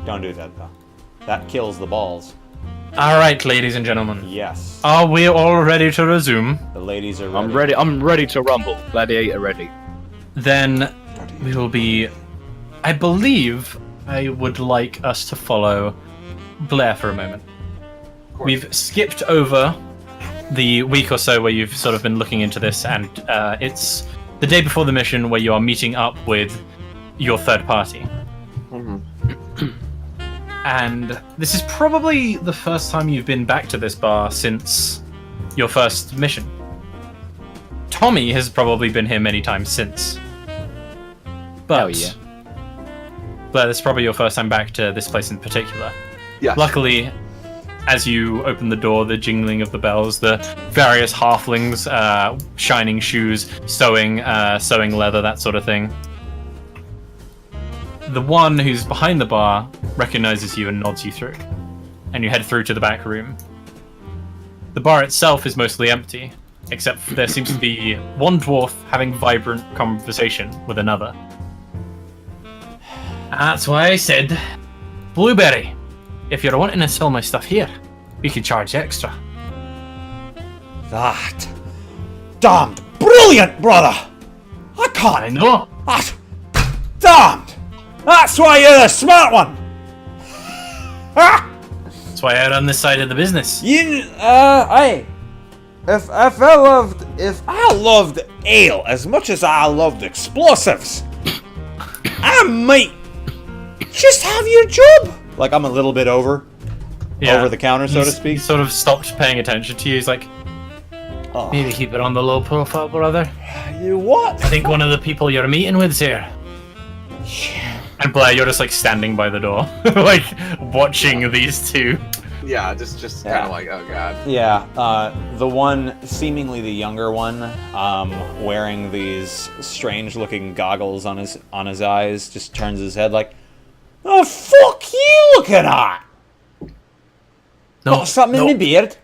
Don't do that, though. That kills the balls. All right, ladies and gentlemen. Yes. Are we all ready to resume? The ladies are ready. I'm ready. I'm ready to rumble. Gladiator ready. Then we will be... I believe I would like us to follow Blair for a moment. We've skipped over the week or so where you've sort of been looking into this, and it's the day before the mission where you are meeting up with your third party. And this is probably the first time you've been back to this bar since your first mission. Tommy has probably been here many times since. But, Oh, yeah. Blair, this is probably your first time back to this place in particular. Yes. Luckily, as you open the door, the jingling of the bells, the various halflings, shining shoes, sewing leather, that sort of thing. The one who's behind the bar recognizes you and nods you through, and you head through to the back room. The bar itself is mostly empty, except there seems to be one dwarf having vibrant conversation with another. That's why I said, Blueberry, if you're wanting to sell my stuff here, we could charge extra. That. Damned brilliant, brother! I can't. I know. That. Damned! That's why you're the smart one! Ha! That's why I run this side of the business. If I loved ale as much as I loved explosives, I might just have your job. Like I'm a little bit over the counter, so to He speak. sort of stopped paying attention to you. He's like, maybe keep it on the low profile, brother. You what? I think one of the people you're meeting with's here. And Blair, you're just like standing by the door, like watching these two. Yeah, just kind of like, oh god. Yeah, the one, seemingly the younger one, wearing these strange-looking goggles on his eyes, just turns his head like, "Oh fuck you looking at? Got something in my beard?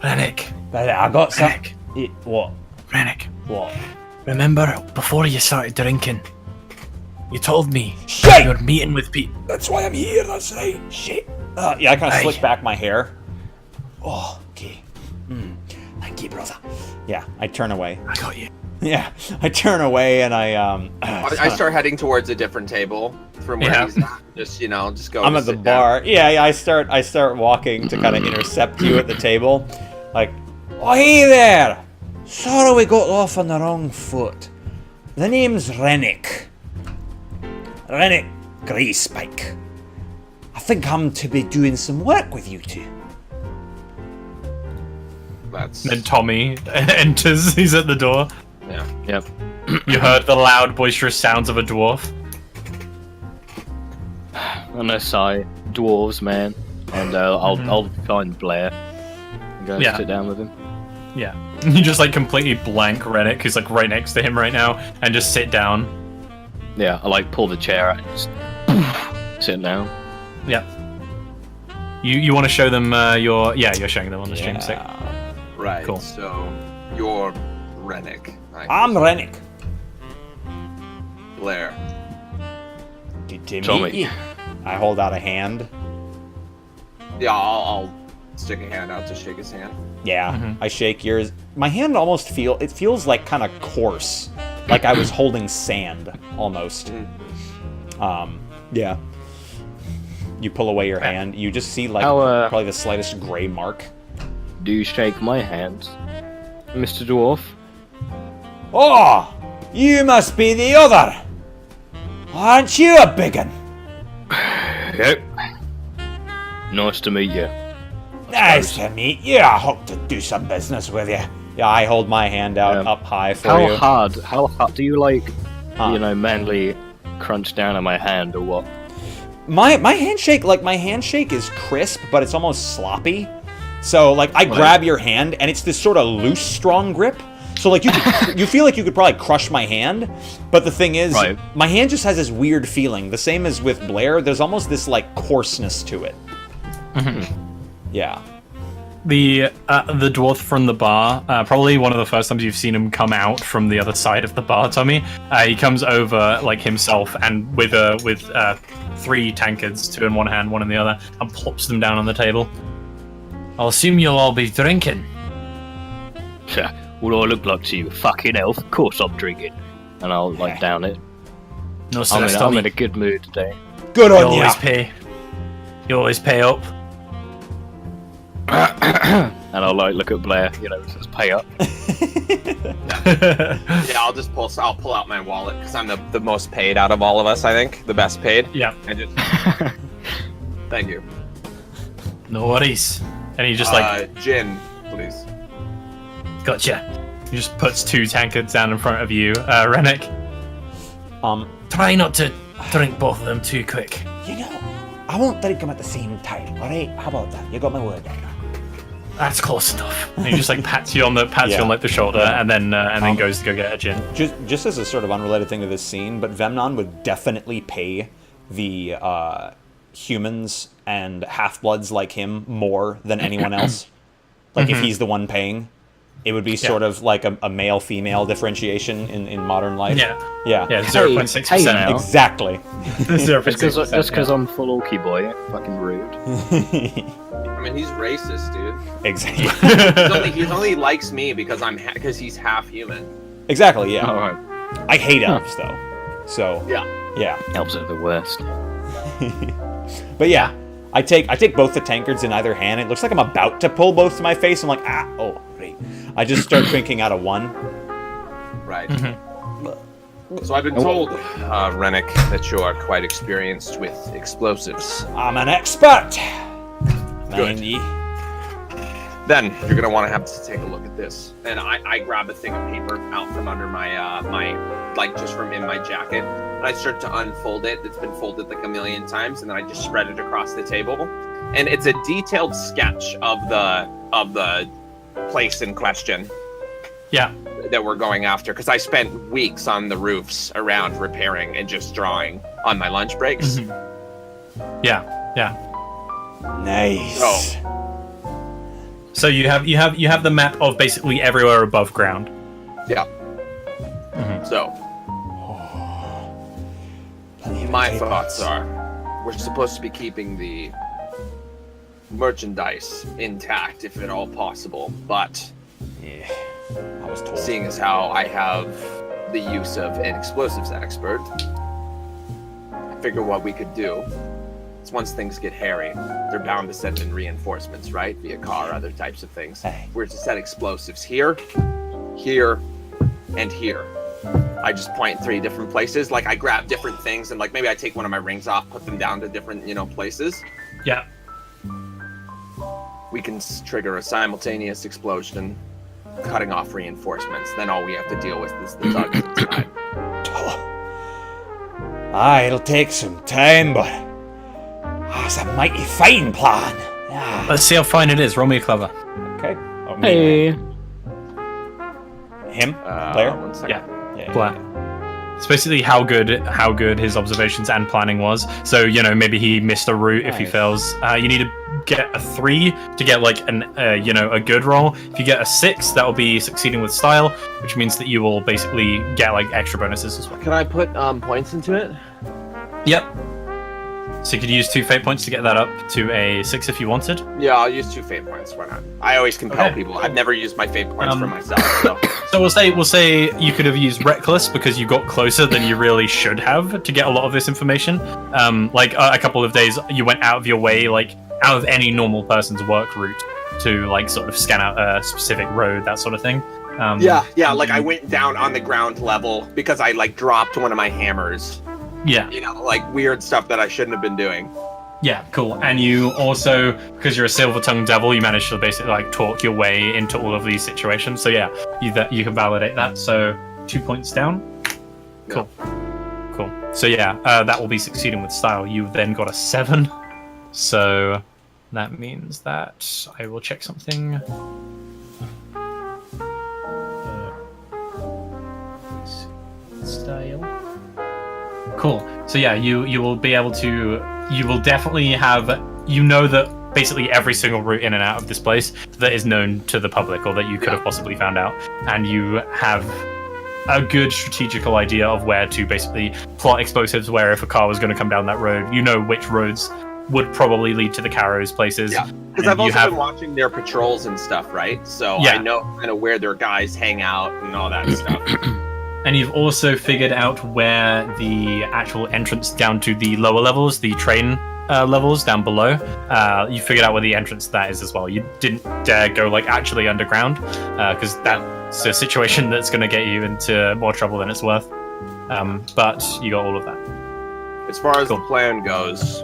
Rennick, I got something. What? Rennick, What? remember before you started drinking, you told me Shit! you're meeting with people. That's why I'm here. That's right. Shit. Yeah, I kind of slick back my hair. Oh, okay. Thank you, brother. Yeah, I turn away. I got you. Yeah, I turn away and I start heading towards a different table from where Yeah. he's at. Just go. I'm to at the sit down. bar. Yeah, I start walking to kind of intercept you at the table. Like, oh, hey there! Sorry we got off on the wrong foot. The name's Rennick. Rennick Greyspike. I think I'm to be doing some work with you two. That's Then Tommy enters. He's at the door. yeah. Yep. You heard the loud, boisterous sounds of a dwarf. And I sigh, dwarves, man. And I'll find Blair and go Yeah. sit down with him. Yeah. You just like completely blank Rennick, who's like right next to him right now, and just sit down. Yeah, I like pull the chair out and just sit down. Yeah. You want to show them you're showing them on the stream. Sick. Right. Cool. So you're Rennick. I'm Rennick. Blair. Good to Tommy. meet you. I hold out a hand. Yeah, I'll stick a hand out to shake his hand. Yeah, I shake yours. My hand almost feels like kind of coarse, like I was holding sand almost. Yeah. You pull away your hand. You just see like How, probably the slightest gray mark. Do you shake my hand, Mr. Dwarf? Oh, you must be the other. Aren't you a big un? Yep. Nice to meet you. Nice to meet you. I hope to do some business with you. Yeah, I hold my hand out up high for you. How hard do you like, Huh. manly crunch down on my hand or what? My handshake is crisp, but it's almost sloppy. So like I grab your hand and it's this sort of loose, strong grip. So like you feel like you could probably crush my hand, but the thing is, Right. my hand just has this weird feeling. The same as with Blair. There's almost this like coarseness to it. Yeah. the dwarf from the bar, probably one of the first times you've seen him come out from the other side of the bar, Tommy. He comes over like himself and with 3 tankards, 2 in one hand, 1 in the other, and plops them down on the table. I'll assume you'll all be drinking. What do I look like to you? Fucking elf? Of course I'm drinking. And I'll like down it. No I'm stress, in Tommy. a good mood today. Good You on always ya. pay. You always pay up. And I'll like look at Blair, it says pay up. Yeah, I'll pull out my wallet because I'm the most paid out of all of us. I think the best paid. Yeah, And just thank you. no worries. And he just like, gin, please. gotcha. He just puts 2 tankards down in front of you, Rennick. Try not to drink both of them too quick. You know, I won't drink them at the same time, alright? How about that? You got my word there. That's close enough. And he just like pats you on the shoulder, and then goes to go get a gin. Just as a sort of unrelated thing to this scene, but Vemnon would definitely pay the humans and half-bloods like him more than anyone else. Like, if he's the one paying, it would be sort of like a male-female differentiation in modern life. Yeah, Yeah. 0.6%. hey now. Exactly. 0.6%. Just because I'm full orky boy, fucking rude. I mean, he's racist, dude. Exactly. He only likes me because because he's half human. Exactly, yeah. Alright. I hate elves, though. So, Yeah. yeah. Elves are the worst. But yeah, I take both the tankards in either hand. It looks like I'm about to pull both to my face. I'm like, oh, great. I just start drinking out of one. Right. So I've been told, Rennick, that you are quite experienced with explosives. I'm an expert. Good. Mind ye. Then you're gonna want to have to take a look at this. And I grab a thing of paper out from under my just from in my jacket, and I start to unfold it. It's been folded like a million times, and then I just spread it across the table. And it's a detailed sketch of the place in question Yeah. that we're going after, because I spent weeks on the roofs around repairing and just drawing on my lunch breaks. Yeah. Nice. Oh. So you have the map of basically everywhere above ground. Yeah. So Plenty of my potato thoughts bits. are, we're supposed to be keeping the merchandise intact if at all possible, but Yeah, I was told. seeing as how I have the use of an explosives expert, I figure what we could do is once things get hairy, they're bound to send in reinforcements, right? Via car, other types of things. Hey. We're to set explosives here, here, and here. I just point 3 different places. Like, I grab different things, and like maybe I take one of my rings off, put them down to different, places. Yeah. We can trigger a simultaneous explosion, cutting off reinforcements. Then all we have to deal with is the thugs inside. It'll take some time, but that's a mighty fine plan. Yeah. Let's see how fine it is. Roll me a clever. Okay. Oh, me. Him? Blair? 1 second. Yeah. Yeah. Blair. It's basically how good his observations and planning was. So maybe he missed a route if he Nice. fails. You need to get a 3 to get like a good roll. If you get a 6, that will be succeeding with style, which means that you will basically get like extra bonuses as well. Can I put points into it? Yep. So you could use 2 fate points to get that up to a 6 if you wanted. Yeah, I'll use 2 fate points. Why not? I always compel Okay. people. I've never used my fate points for myself. So. So we'll say you could have used reckless because you got closer than you really should have to get a lot of this information. Like a couple of days, you went out of your way, like out of any normal person's work route, to like sort of scan out a specific road, that sort of thing. Yeah. Like I went down on the ground level because I like dropped one of my hammers. Yeah. Like weird stuff that I shouldn't have been doing. Yeah, cool. And you also, because you're a silver-tongued devil, you managed to basically like talk your way into all of these situations. So yeah, you can validate that. So 2 points down. Cool. Cool. So yeah, that will be succeeding with style. You've then got a 7. So that means that I will check something. Style. Cool. So yeah, you will be able to. You will definitely have. That basically every single route in and out of this place that is known to the public or that you could have possibly found out, and you have a good strategical idea of where to basically plot explosives, where if a car was going to come down that road, you know which roads would probably lead to the Carrows places. Yeah, because I've also been watching their patrols and stuff, right? So I know kind of where their guys hang out and all that stuff. And you've also figured out where the actual entrance down to the lower levels, the train levels down below, you figured out where the entrance to that is as well. You didn't dare go like actually underground, because that's a situation that's going to get you into more trouble than it's worth. But you got all of that. As far as the plan goes,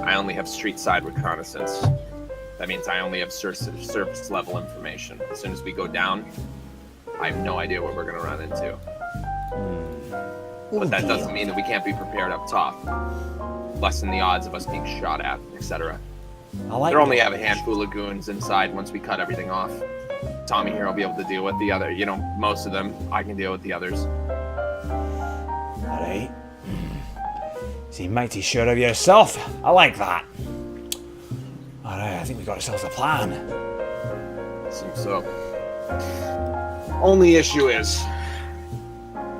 I only have street side reconnaissance. That means I only have surface level information. As soon as we go down, I have no idea what we're going to run into. But that doesn't mean that we can't be prepared up top. Lessen the odds of us being shot at, etc. There only have a handful of goons inside once we cut everything off. Tommy here will be able to deal with the other, most of them. I can deal with the others. Alright. Seem mighty sure of yourself. I like that. Alright, I think we got ourselves a plan. Seems so. Only issue is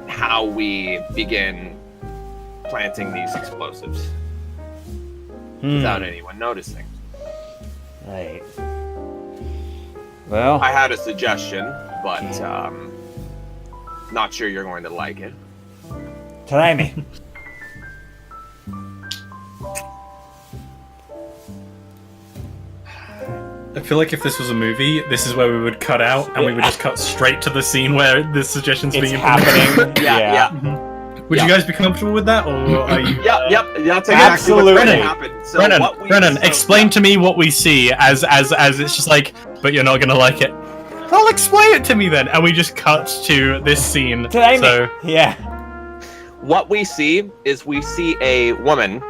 how we begin planting these explosives without anyone noticing. Right. Well, I had a suggestion, but not sure you're going to like it. try me. I feel like if this was a movie, this is where we would cut out and we would just cut straight to the scene where the suggestion's It's being implemented. happening. Yeah. Would you guys be comfortable with that, or are you? Yep. That's exactly Absolutely. what's going to happen. So Brennan, explain to me what we see as it's just like, but you're not gonna like it. Well, explain it to me then, and we just cut to this scene. Try me. So Yeah. What we see is a woman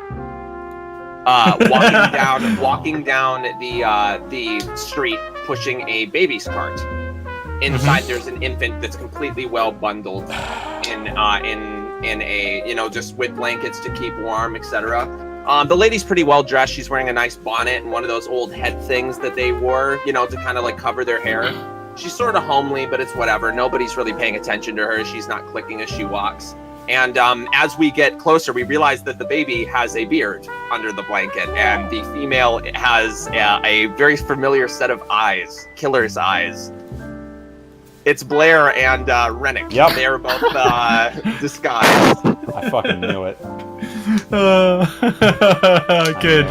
walking down the street, pushing a baby's cart. Inside, there's an infant that's completely well bundled in a just with blankets to keep warm, etc. The lady's pretty well dressed. She's wearing a nice bonnet and one of those old head things that they wore, to kind of like cover their hair. She's sort of homely, but it's whatever. Nobody's really paying attention to her. She's not clicking as she walks. And as we get closer, we realize that the baby has a beard under the blanket, and the female has a very familiar set of eyes, killer's eyes. It's Blair and Rennick. Yep. They are both disguised. I fucking knew it. good.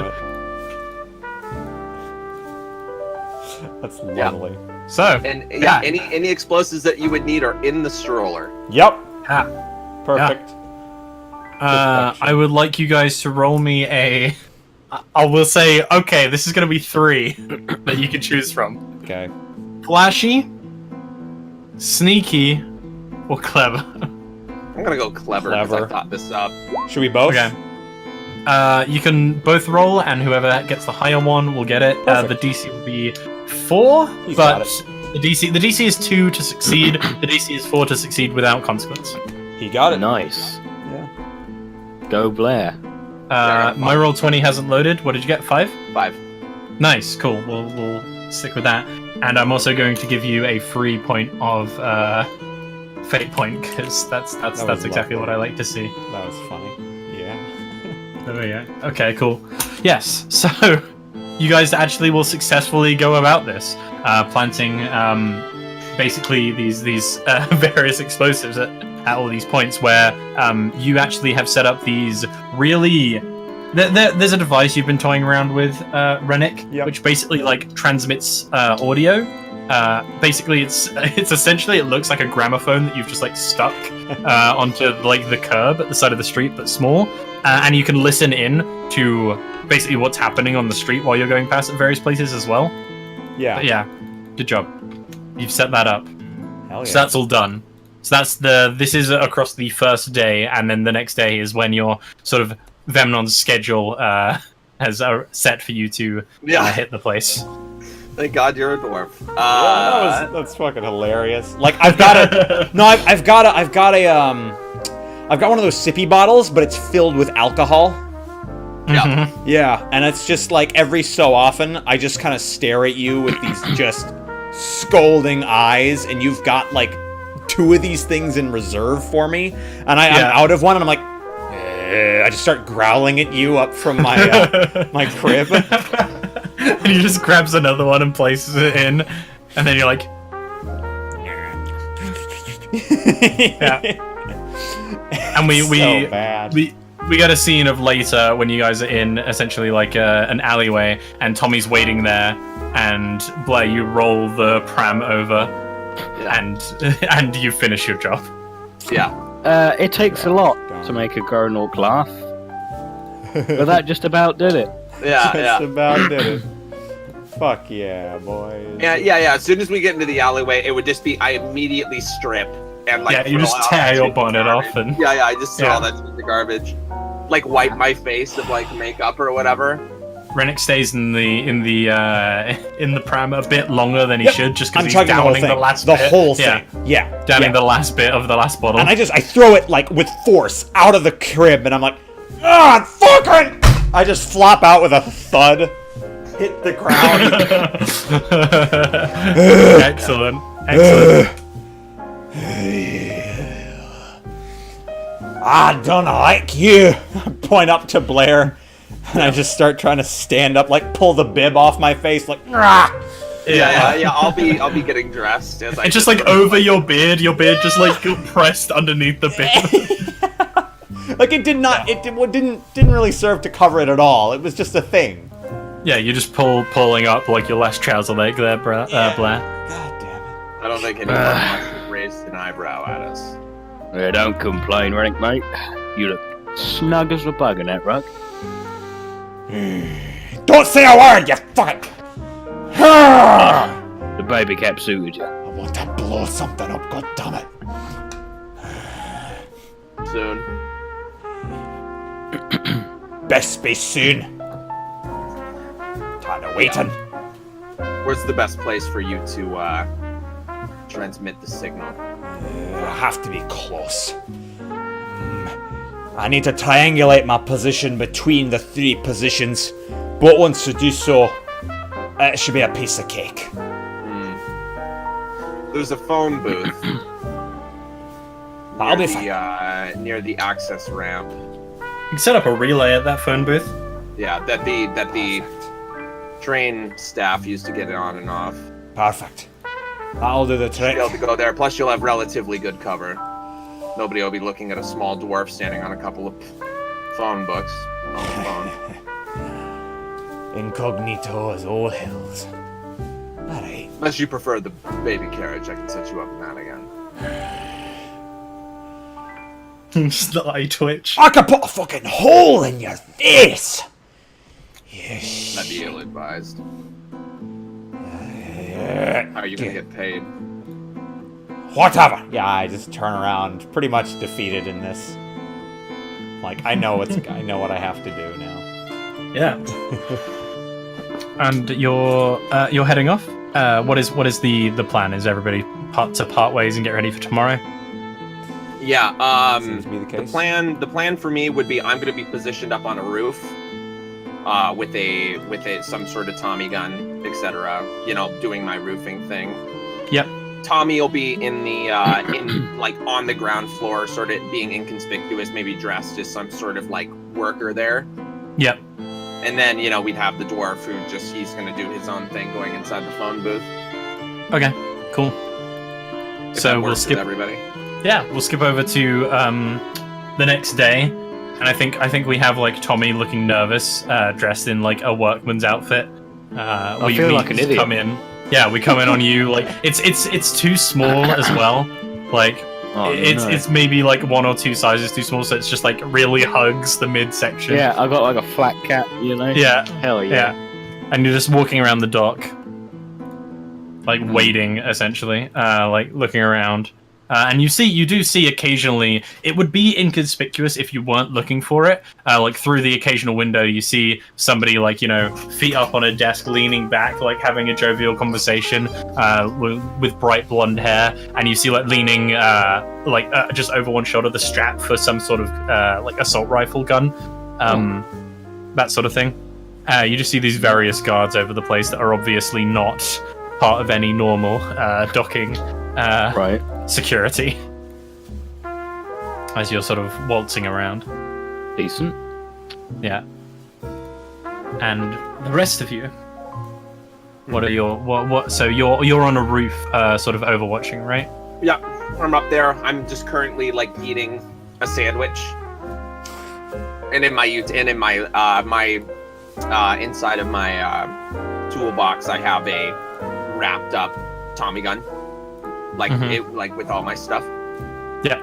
That's lovely. So And any explosives that you would need are in the stroller. Yep. ah, Perfect. I would like you guys to roll me a. I will say, okay, this is going to be 3 that you can choose from. Okay. Flashy, sneaky, or clever. I'm gonna go clever because I thought this up. Should we both? Okay. You can both roll, and whoever gets the higher one will get it. The DC will be 4, He's got but it. the DC is 2 to succeed. The DC is 4 to succeed without consequence. He got it. Nice. Yeah. Go Blair. My roll 20 hasn't loaded. What did you get? 5? 5. Nice, cool. We'll stick with that. And I'm also going to give you a free point of fate point because that's exactly what I like to see. That was funny. Yeah. There we go. Okay, cool. Yes, so you guys actually will successfully go about this, planting basically these various explosives at all these points where you actually have set up these really. There's a device you've been toying around with, Rennick, which basically like transmits audio. Basically, it's essentially, it looks like a gramophone that you've just like stuck onto like the curb at the side of the street, but small, and you can listen in to basically what's happening on the street while you're going past at various places as well. Yeah. But yeah, good job. You've set that up. Hell yeah. So that's all done. So this is across the first day, and then the next day is when your sort of Vemnon's schedule has set for you to hit the place. Thank God you're a dwarf. That's fucking hilarious. Like I've got a no, I've got one of those sippy bottles, but it's filled with alcohol. Yeah. Yeah, and it's just like every so often, I just kind of stare at you with these just scolding eyes, and you've got like 2 of these things in reserve for me, and I'm out of one, and I'm like, I just start growling at you up from my my crib. And he just grabs another one and places it in, and then you're like, yeah. And we So bad. we get a scene of later when you guys are in essentially like an alleyway, and Tommy's waiting there, and Blair, you roll the pram over, and you finish your job. Yeah. It takes a lot to make a grown orc laugh, but that just about did it. Yeah, That's yeah. about it. Fuck yeah, boys. Yeah. As soon as we get into the alleyway, it would just be I immediately strip and like Yeah, you throw just all tear that your shit in the bonnet garbage. off and- yeah, I just throw Yeah. all that shit in the garbage. Like wipe my face of like makeup or whatever. Rennick stays in the pram a bit longer than he Yep. should, just I'm because he's chugging the whole downing thing. the last the bit. whole Yeah, thing. Yeah. downing yeah. the last bit of the last bottle. And I throw it like with force out of the crib, and I'm like, ah, fucking! I just flop out with a thud, hit the ground. Excellent. I don't like you. I point up to Blair, and I just start trying to stand up, like pull the bib off my face, like, ah! Yeah. I'll be getting dressed as I. It's just like over your beard just like pressed underneath the bib. Like it did not. It didn't really serve to cover it at all. It was just a thing. Yeah, you're just pulling up like your last trouser leg there, Blair. God damn it. I don't think anyone wants to raise an eyebrow at us. Yeah, don't complain, Rennick, mate. You look snug as a bug in that rug. Don't say a word, you fucking. The baby cap suited you. I want to blow something up. God damn it. Soon. Best be soon. Tired of waiting. Where's the best place for you to transmit the signal? I have to be close. I need to triangulate my position between the 3 positions, but once you do so, it should be a piece of cake. There's a phone booth I'll be near fine. near the access ramp. You can set up a relay at that phone booth. Yeah, that the train staff used to get on and off. Perfect. That'll do the You'll trick. be able to go there. Plus, you'll have relatively good cover. Nobody will be looking at a small dwarf standing on a couple of phone books on the phone. Incognito as all hills. Alright. Unless you prefer the baby carriage, I can set you up in that again. Just the eye twitch. I could put a fucking hole in your face! Yes. That'd be ill-advised. How are you gonna get paid? Whatever. Yeah, I just turn around, pretty much defeated in this. Like I know what I have to do now. Yeah. And you're heading off. What is the plan? Is everybody part ways and get ready for tomorrow? Yeah. Seems to be the The case. plan for me would be I'm gonna be positioned up on a roof, with a some sort of Tommy gun, etc. You know, doing my roofing thing. Yep. Tommy will be in the in like on the ground floor, sort of being inconspicuous, maybe dressed as some sort of like worker there. Yep. And then we'd have the dwarf who he's gonna do his own thing, going inside the phone booth. Okay. Cool. If So that we'll works with skip. everybody. Yeah, we'll skip over to the next day, and I think we have like Tommy looking nervous, dressed in like a workman's outfit. We feel like an idiot. come in. Yeah, we come in on you like it's too small as well. Like Oh, it's no. it's maybe like 1 or 2 sizes too small, so it's just like really hugs the midsection. Yeah, I got like a flat cap, you know? Yeah. Hell Yeah. yeah. And you're just walking around the dock, like waiting, essentially, like looking around. And you do see occasionally, it would be inconspicuous if you weren't looking for it. Like through the occasional window, you see somebody like, feet up on a desk, leaning back, like having a jovial conversation, with bright blonde hair. And you see like leaning, just over one shoulder, the strap for some sort of, like assault rifle gun. that sort of thing. You just see these various guards over the place that are obviously not part of any normal docking Right. security. As you're sort of waltzing around. Decent. Yeah. And the rest of you, what are your what? So you're on a roof, sort of overwatching, right? Yeah, I'm up there. I'm just currently like eating a sandwich, and in my inside of my toolbox, I have a wrapped up Tommy gun, like like with all my stuff. Yeah.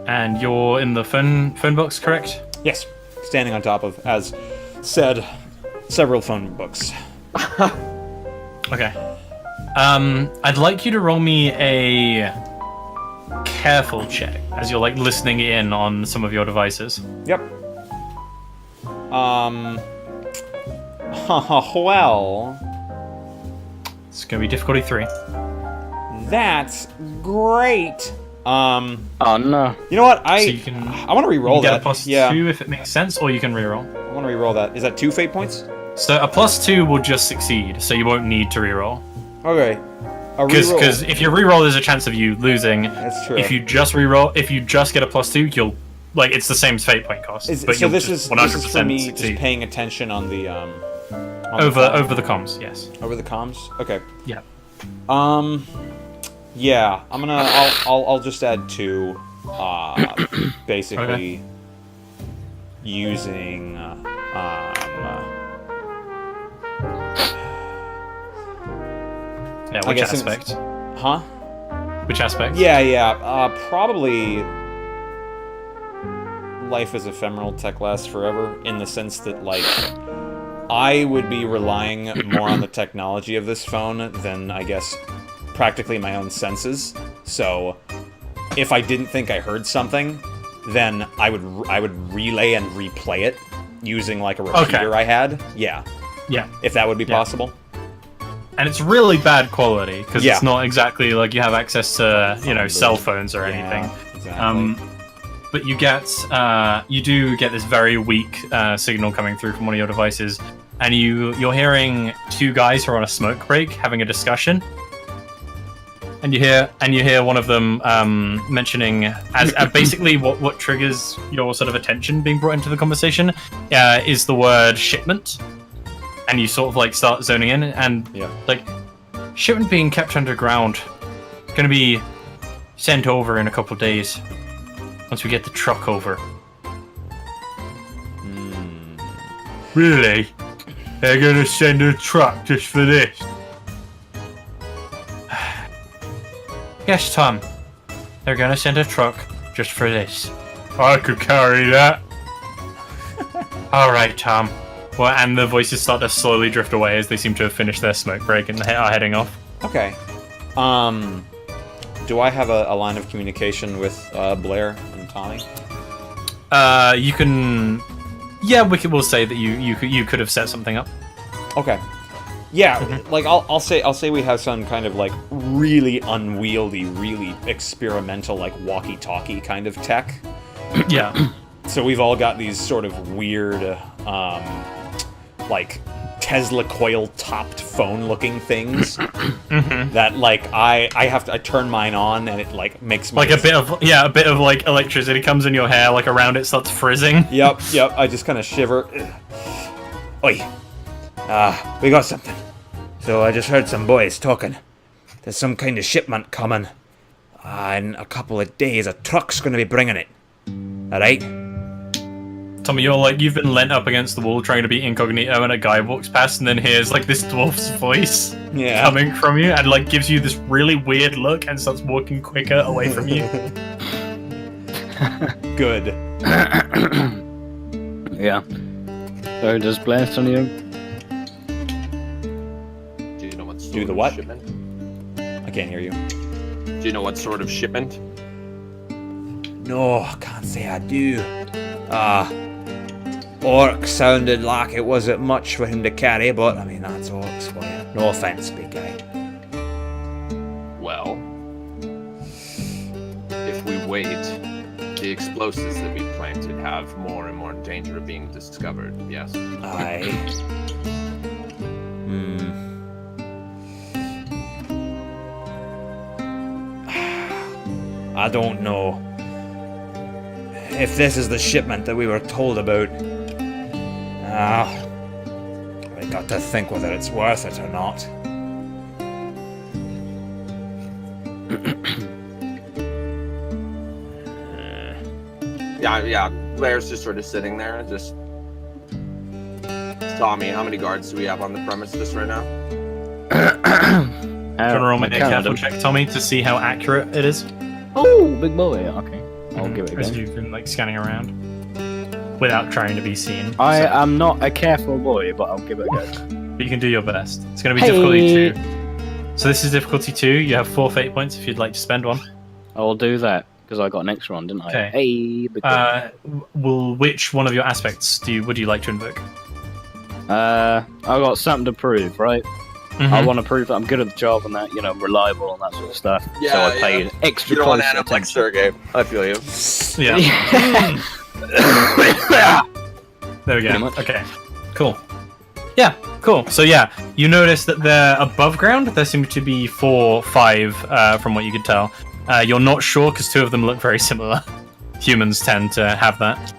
And you're in the phone box, correct? Yes, standing on top of, as said, several phone books. Okay. I'd like you to roll me a careful check as you're like listening in on some of your devices. Yep. Well, It's gonna be difficulty 3. that's great. Oh no. You know what? So you can. I want to re-roll You get that. a plus yeah, 2 if it makes sense, or you can reroll. I want to re-roll that. Is that 2 fate points? So a plus 2 will just succeed, so you won't need to reroll. Okay. A re-roll. Because if you reroll, there's a chance of you losing. That's true. If you just reroll, if you just get a plus 2, you'll like it's the same fate point cost. But so you'll this just is 100% for me succeed. just paying attention on the over the comms. Yes. over the comms. Okay. Yeah. Yeah, I'll just add 2. Basically using Yeah. I Which guess aspect? huh? Which aspect? Yeah. Probably life is ephemeral, tech lasts forever, in the sense that, like, I would be relying more on the technology of this phone than, I guess, practically my own senses. So, if I didn't think I heard something, then I would relay and replay it using, like, a repeater I had. Yeah. Yeah. If that would be Yeah. possible. And it's really bad quality because Yeah. it's not exactly like you have access to cell phones or anything. Exactly. But you do get this very weak signal coming through from one of your devices, and you're hearing 2 guys who are on a smoke break having a discussion, and you hear one of them mentioning as basically what triggers your sort of attention being brought into the conversation is the word shipment, and you sort of like start zoning in and Yeah. like shipment being kept underground, going to be sent over in a couple days. Once we get the truck over. Really? They're gonna send a truck just for this? Yes, Tom. They're gonna send a truck just for this. I could carry that. Alright, Tom. Well, and the voices start to slowly drift away as they seem to have finished their smoke break and are heading off. Okay. Do I have a line of communication with Blair and Tommy? You can... Yeah, we'll say that you could have set something up. Okay. Yeah, like I'll say we have some kind of like really unwieldy, really experimental like walkie-talkie kind of tech. Yeah. So we've all got these sort of weird like Tesla coil topped phone looking things that like I turn mine on and it like makes my Like a bit of like electricity comes in your hair, like around it starts frizzing. Yep, I just kind of shiver. Oi. We got something. So I just heard some boys talking. There's some kind of shipment coming. In a couple of days, a truck's going to be bringing it. Alright? Tommy, you've been leant up against the wall trying to be incognito, and a guy walks past and then hears like this dwarf's voice coming from you and like gives you this really weird look and starts walking quicker away from you. Good. Yeah. So does Blair send you? Do you know what sort Do the of what? shipment? I can't hear you. Do you know what sort of shipment? No, I can't say I do. Orc sounded like it wasn't much for him to carry, but I mean, that's orcs for you. No offense, big guy. Well, if we wait, the explosives that we planted have more and more danger of being discovered. Yes. Aye. I don't know if this is the shipment that we were told about. I got to think whether it's worth it or not. Yeah. Blair's just sort of sitting there, just. Tommy, how many guards do we have on the premises right now? Do you want to roll me a careful check, Tommy, to see how accurate it is? Oh, big boy. Okay, I'll give it a As go. you've been like scanning around without trying to be seen. I So- am not a careful boy, but I'll give it a go. but you can do your best. It's going to be difficulty 2. So this is difficulty 2. You have 4 fate points if you'd like to spend one. I'll do that because I got an extra one, didn't I? Okay. Hey, big boy. Which one of your aspects would you like to invoke? I've got something to prove, right? Mhm. I want to prove that I'm good at the job and that, you know, I'm reliable and that sort of stuff. Yeah, so I yeah. paid extra You don't want close to end up like attention. Sergey. I feel you. Yeah. There we Pretty go. much. Okay. Cool. Yeah, cool. So yeah, you notice that they're above ground. There seem to be 4, 5, from what you could tell. You're not sure because 2 of them look very similar. Humans tend to have that.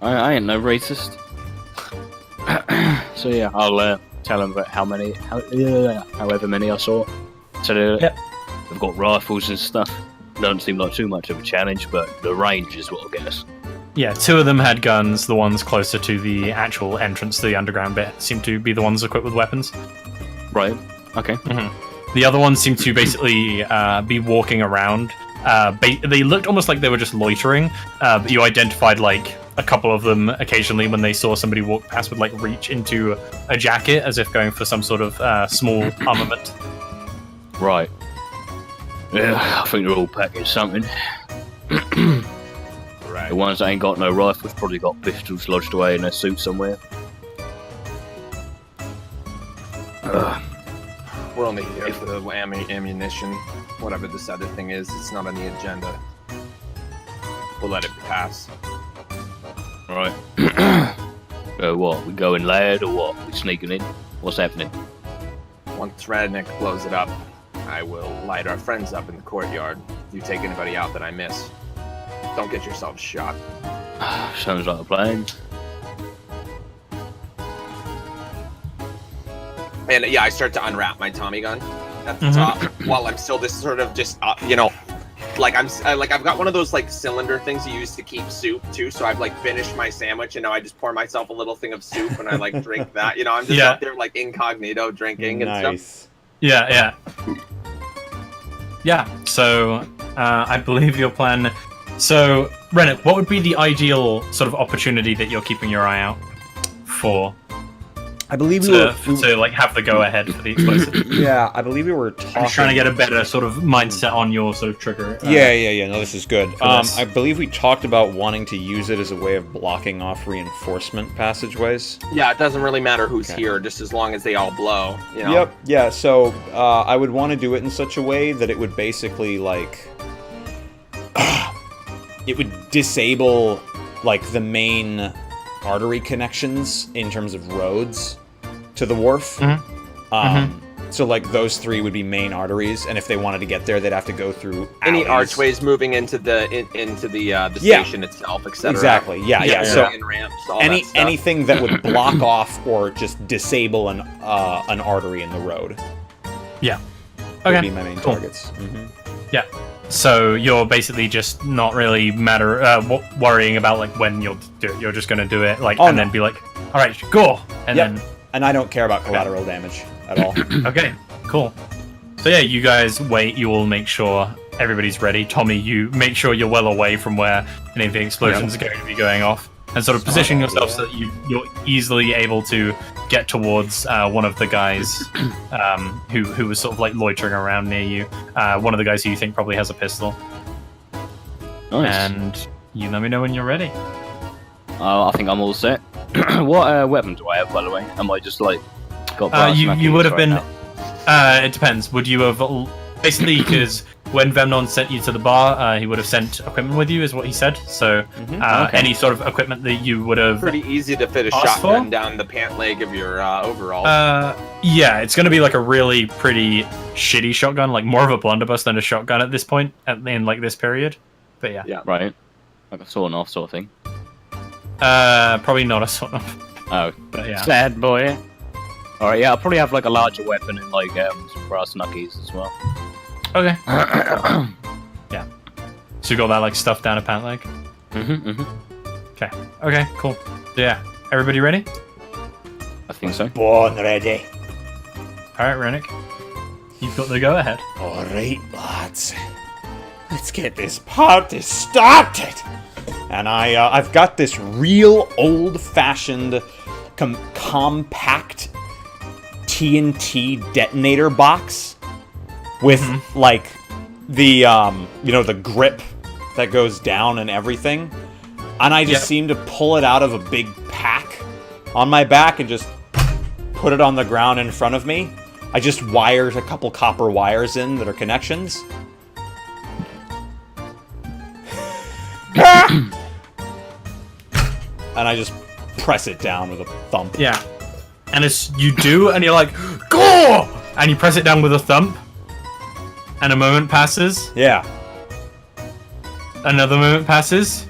I ain't no racist. So yeah, I'll tell them about however many I saw. So Yep. they've got rifles and stuff. Doesn't seem like too much of a challenge, but the range is what'll get us. Yeah, 2 of them had guns. The ones closer to the actual entrance to the underground bit seem to be the ones equipped with weapons. Right. Okay. The other ones seem to basically be walking around. They looked almost like they were just loitering, but you identified like a couple of them occasionally when they saw somebody walk past would like reach into a jacket as if going for some sort of small armament. Right. Yeah, I think they're all packing something. Right. The ones that ain't got no rifles probably got pistols lodged away in their suit somewhere. We're only here for the ammunition. Whatever this other thing is, it's not on the agenda. We'll let it pass. Right. What? We going loud or what? We sneaking in? What's happening? Once Radnick blows it up, I will light our friends up in the courtyard. You take anybody out that I miss. Don't get yourself shot. Sounds like a plan. And yeah, I start to unwrap my Tommy gun at the Mhm. top while I'm still just sort of just like I've got one of those like cylinder things you use to keep soup too. So I've like finished my sandwich and now I just pour myself a little thing of soup and I like drink that. You know, I'm just Yeah. out there like incognito drinking and stuff. Nice. Yeah. So I believe your plan. So Rennet, what would be the ideal sort of opportunity that you're keeping your eye out for I believe to like have the go ahead for the explosive? yeah, I believe we were talking. I'm trying to get a better sort of mindset on your sort of trigger. Yeah. No, this is good. this. I believe we talked about wanting to use it as a way of blocking off reinforcement passageways. Yeah, it doesn't really matter who's Okay. here, just as long as they all blow. You know? Yep. Yeah. So I would want to do it in such a way that it would basically like it would disable like the main artery connections in terms of roads to the wharf. So like those 3 would be main arteries, and if they wanted to get there, they'd have to go through Any alleys. archways moving into the Yeah. station itself, etc. Exactly. Yeah. Yeah. So And ramps, all that stuff. anything that would block off or just disable an artery in the road Yeah. would Okay. be my main Cool. targets. So you're basically just not really worrying about like when you'll do it. You're just going to do it like Oh, and no. then be like, all right, go, and Yep. And I don't care about collateral damage at all. then okay, cool. So yeah, you guys wait. You will make sure everybody's ready. Tommy, you make sure you're well away from where any of the explosions are going to be going off, and sort of position yourself so that you're easily able to get towards one of the guys who was sort of like loitering around near you. One of the guys who you think probably has a pistol. Nice. And you let me know when you're ready. I think I'm all set. What weapon do I have, by the way? Am I just like got brass You knuckles would have right been. now? It depends. Would you have basically because when Vemnon sent you to the bar, he would have sent equipment with you, is what he said. So Okay. any sort of equipment that you would have. Pretty easy to fit a Ask shotgun for? down the pant leg of your overall. Yeah, it's going to be like a really pretty shitty shotgun, like more of a blunderbuss than a shotgun at this point, in like this period. But yeah, Right. Like a sawn off sort of thing. probably not a sort of. Oh, But yeah. sad boy. Alright, yeah, I'll probably have like a larger weapon and like some brass knuckies as well. Okay. So you got that like stuff down a pant leg. Okay. Okay. Cool. So, yeah. Everybody ready? I think so. Born ready. All right, Rennick. You've got the go ahead. All right, lads. Let's get this party started. And I've got this real old-fashioned compact TNT detonator box with like the the grip that goes down and everything. And I just seem to pull it out of a big pack on my back and just put it on the ground in front of me. I just wired a couple copper wires in that are connections. And I just press it down with a thump. Yeah. And it's you do, and you're like, go! And you press it down with a thump. And a moment passes. Yeah. Another moment passes.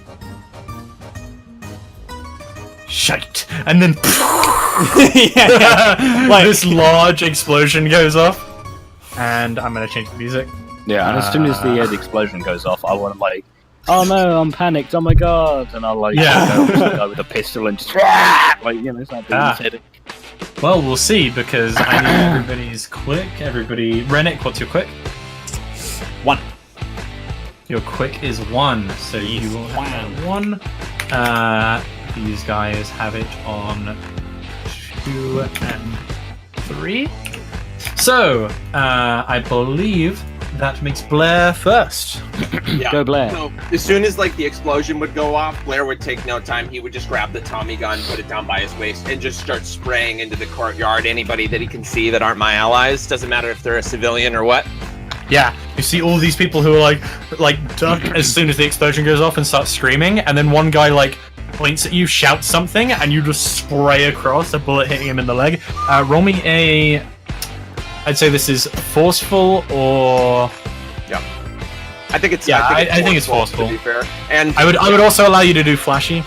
Shite. And then yeah. Like, this large explosion goes off. And I'm gonna change the music. Yeah, and as soon as the explosion goes off, I want to like, oh no, I'm panicked, oh my god, and I'll like go with a pistol and just like, you know, something said. Well, we'll see, because I need everybody's quick. Everybody, Rennick, what's your quick? 1. Your quick is 1, so you will have 1. These guys have it on 2 and 3. So, I believe that makes Blair first. Yeah. Go Blair. So as soon as like the explosion would go off, Blair would take no time. He would just grab the Tommy gun, put it down by his waist, and just start spraying into the courtyard anybody that he can see that aren't my allies. Doesn't matter if they're a civilian or what. Yeah, you see all these people who are like duck as soon as the explosion goes off and start screaming, and then one guy like points at you, shouts something, and you just spray across, a bullet hitting him in the leg. Roll me a... I'd say this is forceful or... Yeah. I think it's. Yeah, I think it's forceful. To be fair, and I would also allow you to do flashy,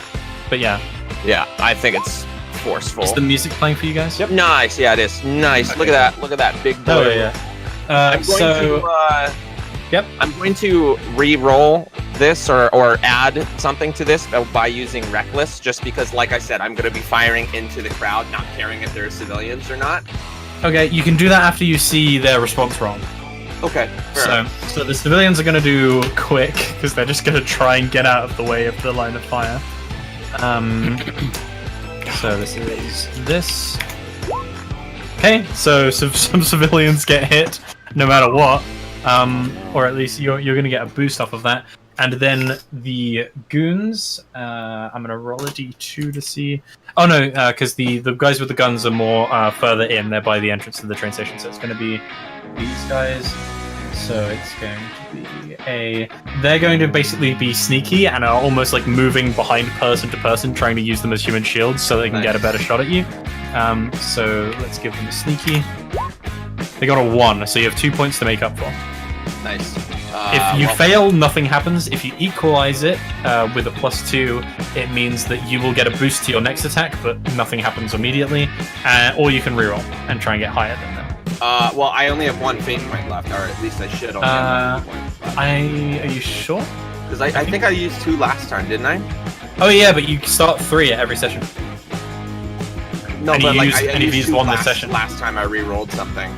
but yeah. Yeah, I think it's forceful. Is the music playing for you guys? Yep. Nice. Yeah, it is. Nice. Okay. Look at that. Look at that big Oh boy. yeah. I'm going to. Yep. I'm going to re-roll this or add something to this by using reckless, just because, like I said, I'm going to be firing into the crowd, not caring if they're civilians or not. Okay, you can do that after you see their response wrong. Okay. Fair enough. So the civilians are going to do quick because they're just going to try and get out of the way of the line of fire. So this is this. Okay, so some civilians get hit no matter what, or at least you're going to get a boost off of that. And then the goons, I'm going to roll a d2 to see. Oh no, because the guys with the guns are more further in. They're by the entrance to the train station, so it's going to be these guys. So it's going to be they're going to basically be sneaky and are almost like moving behind person to person, trying to use them as human shields so they can get a better shot at you. So let's give them a sneaky. They got a 1, so you have 2 points to make up for. Nice. If you fail, nothing happens. If you equalize it with a +2, it means that you will get a boost to your next attack, but nothing happens immediately. Or you can reroll and try and get higher than them. Well, I only have 1 fate point left, or at least I should only have 1 fate point left. Are you sure? Because I think I used 2 last time, didn't I? Oh yeah, but you start 3 at every session. No, And but you like used- I and you've used used 2 one this last, session. last time I re-rolled something.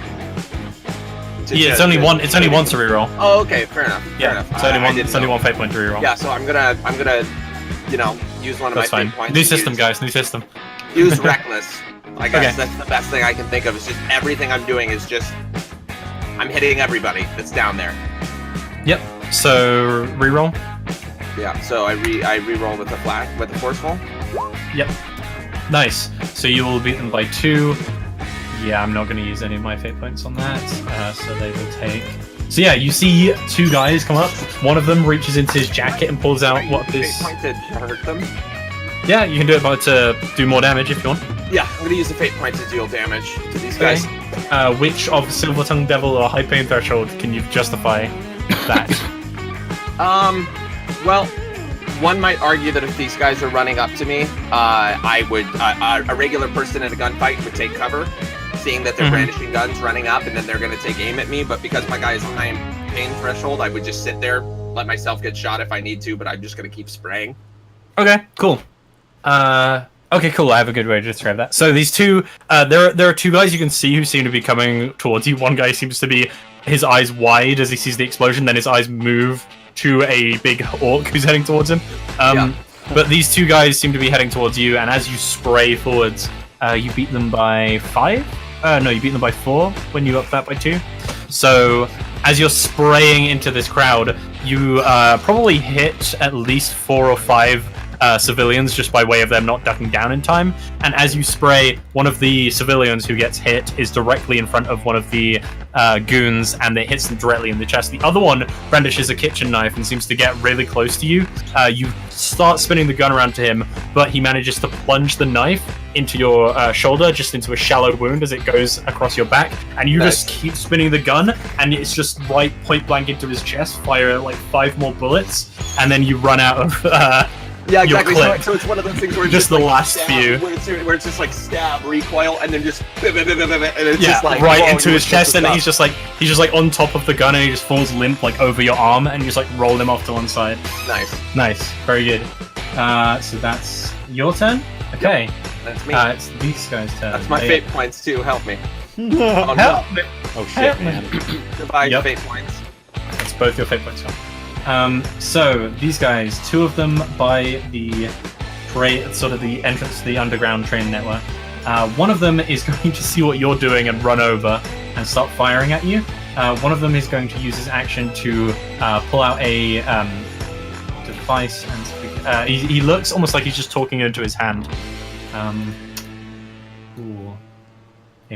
Yeah, it's only one. It's only once to reroll. Oh, okay, fair enough. Fair Yeah, enough. it's only I one. didn't It's only know. one fate point to reroll. Yeah, so I'm gonna, use one of That's my fine. fate points. New to system, use, guys. New system. Use reckless. I guess Okay. that's the best thing I can think of. Is just everything I'm doing is just I'm hitting everybody that's down there. Yep. So reroll. Yeah. So I re-roll with the forceful. Yep. Nice. So you will beat them by 2. Yeah, I'm not going to use any of my fate points on that. So they will take So yeah, you see two guys come up. One of them reaches into his jacket and pulls out what Fate is. point to hurt them. Yeah, you can do it but to do more damage if you want. Yeah, I'm gonna use the fate point to deal damage to these guys. Which of Silver Tongue Devil or High Pain Threshold can you justify that? Well, one might argue that if these guys are running up to me, I would a regular person in a gunfight would take cover, seeing that they're brandishing guns, running up, and then they're gonna take aim at me. But because my guy is high pain threshold, I would just sit there, let myself get shot if I need to. But I'm just gonna keep spraying. Okay, cool. Okay, cool. I have a good way to describe that. So these two, there are two guys you can see who seem to be coming towards you. One guy seems to be his eyes wide as he sees the explosion, then his eyes move to a big orc who's heading towards him. But these two guys seem to be heading towards you, and as you spray forwards, you beat them by 5? No, you beat them by 4 when you up that by 2. So as you're spraying into this crowd, you probably hit at least 4 or 5 civilians just by way of them not ducking down in time. And as you spray, one of the civilians who gets hit is directly in front of one of the goons, and it hits them directly in the chest. The other one brandishes a kitchen knife and seems to get really close to you. You start spinning the gun around to him, but he manages to plunge the knife into your shoulder, just into a shallow wound as it goes across your back, and you just keep spinning the gun, and it's just right point blank into his chest, fire like 5 more bullets, and then you run out of Yeah, exactly. clip. So it's one of those things where it's Just the like last stab, few. where it's just like stab, recoil, and then just and it's just like right whoa, into you his just chest, and stop. he's just like on top of the gun, and he just falls limp like over your arm, and you just like roll him off to one side. Nice, very good. So that's your turn. Okay, That's me. it's these guys' turn. That's my fate points too. Help me. Oh no. Help me. Oh shit, man. Goodbye, Yep. fate points. That's both your fate points. So these guys, 2 of them by the sort of the entrance to the underground train network. One of them is going to see what you're doing and run over and start firing at you. One of them is going to use his action to pull out a device and he looks almost like he's just talking into his hand. A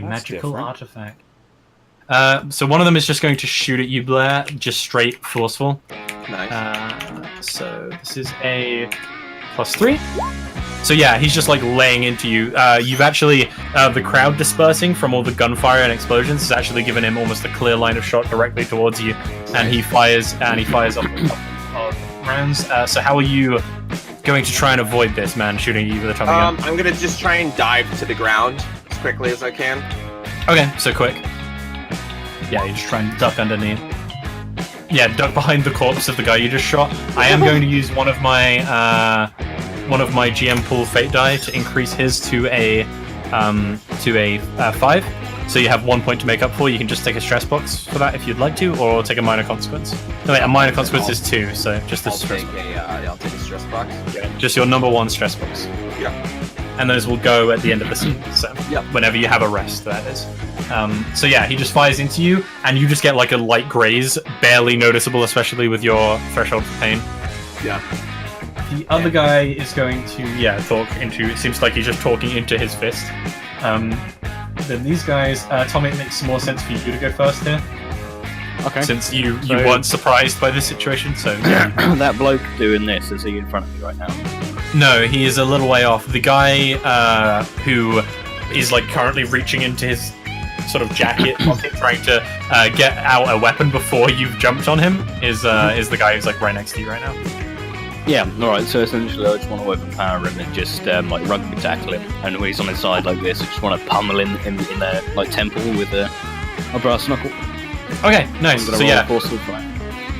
magical different. artifact. So one of them is just going to shoot at you, Blair, just straight forceful. Nice. So this is a +3. So yeah, he's just like laying into you. You've actually the crowd dispersing from all the gunfire and explosions has actually given him almost a clear line of shot directly towards you, and he fires off a couple of rounds. So how are you going to try and avoid this man shooting you with the top of the gun? I'm gonna just try and dive to the ground as quickly as I can. Okay, so quick. Yeah, you just try and duck underneath. Yeah, duck behind the corpse of the guy you just shot. I am going to use one of my GM pool fate die to increase his to a 5. So you have 1 point to make up for. You can just take a stress box for that if you'd like to, or take a minor consequence. No, wait, a minor consequence is 2, so just a I'll stress take box. I'll take a stress box. Just your number 1 stress box. Yeah. And those will go at the end of the scene. So Yep. whenever you have a rest, that is. So yeah, he just fires into you, and you just get like a light graze, barely noticeable, especially with your threshold for pain. Yeah. The other guy is going to talk into. It seems like he's just talking into his fist. Then these guys, Tom, it makes more sense for you to go first here, Okay. since you So- weren't surprised by this situation. So That bloke doing this, is he in front of me right now? no, he is a little way off. The guy who is like currently reaching into his sort of jacket pocket, trying to get out a weapon before you've jumped on him, is the guy who's like right next to you right now. Yeah, alright, so essentially I just want to overpower him and just like rugby tackle him, and when he's on his side like this, I just want to pummel him in their like temple with a brass knuckle. Okay, nice. I'm gonna So roll yeah, a force of fire.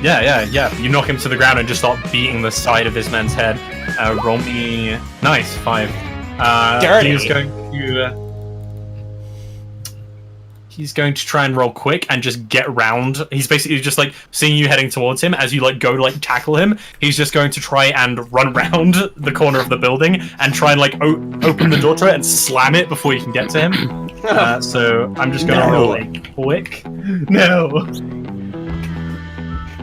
yeah. You knock him to the ground and just start beating the side of this man's head. Roll me nice 5. Dirty. He's going to try and roll quick and just get round. He's basically just like seeing you heading towards him as you like go to like tackle him. He's just going to try and run round the corner of the building and try and like open the door to it and slam it before you can get to him. So I'm just going to roll a quick. No.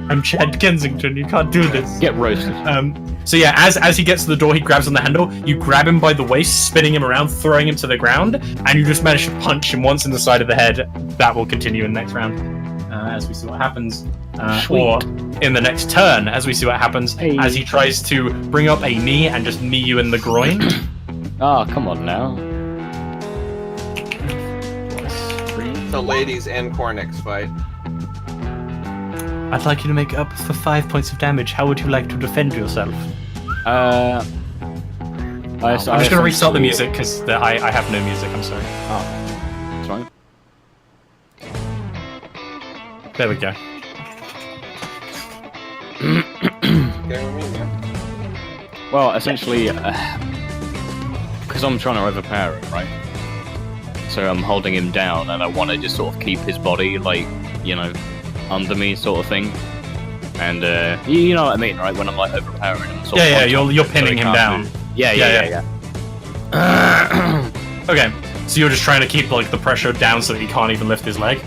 I'm Chad Kensington. You can't do this. Get roasted. So yeah, as he gets to the door, he grabs on the handle. You grab him by the waist, spinning him around, throwing him to the ground, and you just manage to punch him once in the side of the head. That will continue in the next round. as we see what happens. Sweet. Or in the next turn, as we see what happens, Hey. as he tries to bring up a knee and just knee you in the groin. Oh, come on now. The ladies and Cornix fight. I'd like you to make up for 5 points of damage. How would you like to defend yourself? I'm I'm just going to restart the music because I have no music. I'm sorry. That's right. There we go. Okay, with me, man. Well, essentially, because I'm trying to overpower him, right? So I'm holding him down, and I want to just sort of keep his body, like, you know, under me, sort of thing. And you know what I mean, right? When I'm like overpowering him. Sort of Yeah, on top you're of him so pinning he him can't down. move. Yeah. Okay, so you're just trying to keep like the pressure down so that he can't even lift his leg.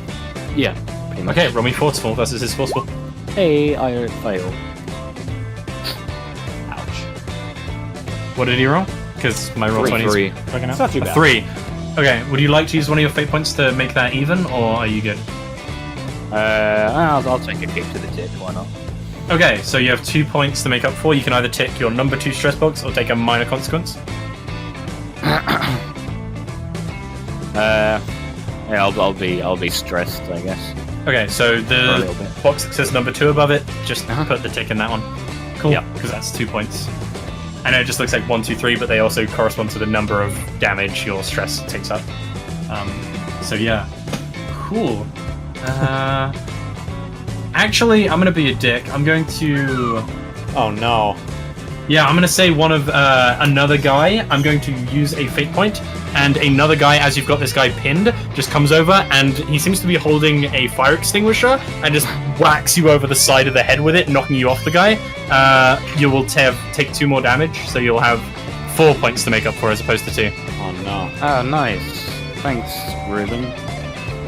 Yeah, pretty much. Okay, roll me forceful versus his forceful. Hey, I fail. What did he roll? Because my roll 20 Three. is fucking out. It's not too A bad. 3. Okay, would you like to use one of your fate points to make that even, or are you good? I'll take a kick to the tip. Why not? Okay, so you have 2 points to make up for. You can either tick your number 2 stress box or take a minor consequence. Yeah, I'll be stressed, I guess. Okay, so For a little the bit. box that says number 2 above it, just Uh-huh. put the tick in that one. Cool. Yeah, because that's 2 points. I know it just looks like 1, 2, 3, but they also correspond to the number of damage your stress takes up. So yeah, cool. Actually, I'm gonna be a dick. I'm going to. Oh no. Yeah, I'm gonna say one of another guy. I'm going to use a fate point, and another guy, as you've got this guy pinned, just comes over, and he seems to be holding a fire extinguisher, and just whacks you over the side of the head with it, knocking you off the guy. You will take 2 more damage, so you'll have 4 points to make up for as opposed to 2. Oh no. Oh, nice. Thanks, Ruben.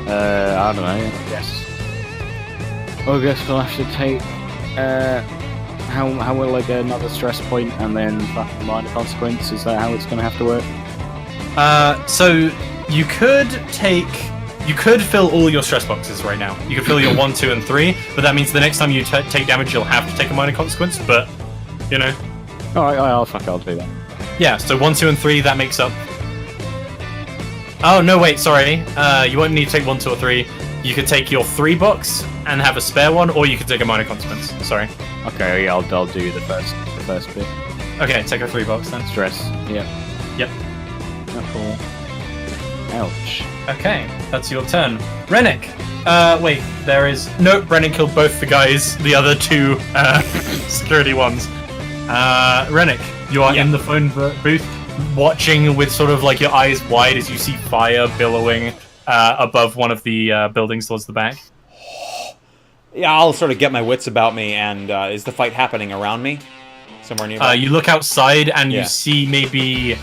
I don't know. I guess we'll have to take. How will I get another stress point and then fucking minor consequence? Is that how it's gonna have to work? So you could fill all your stress boxes right now. You could fill your 1, 2, and 3, but that means the next time you take damage, you'll have to take a minor consequence. But you know, Alright, I'll do that. yeah. So 1, 2, and 3 that makes up. Oh no, wait, sorry. You won't need to take 1, 2, or 3. You could take your 3 box and have a spare one, or you could take a minor consequence. Sorry. Okay, yeah, I'll do the first bit. Okay, take a 3 box then. Stress. Yeah. Yep. Oh, cool. Ouch. Okay, that's your turn. Rennick! Wait, there is... Nope, Brennan killed both the guys, the other 2 security ones. Rennick, you are in the phone booth, watching with sort of like your eyes wide as you see fire billowing above one of the buildings towards the back. Yeah, I'll sort of get my wits about me, and is the fight happening around me? Somewhere nearby? You look outside and Yeah. you see maybe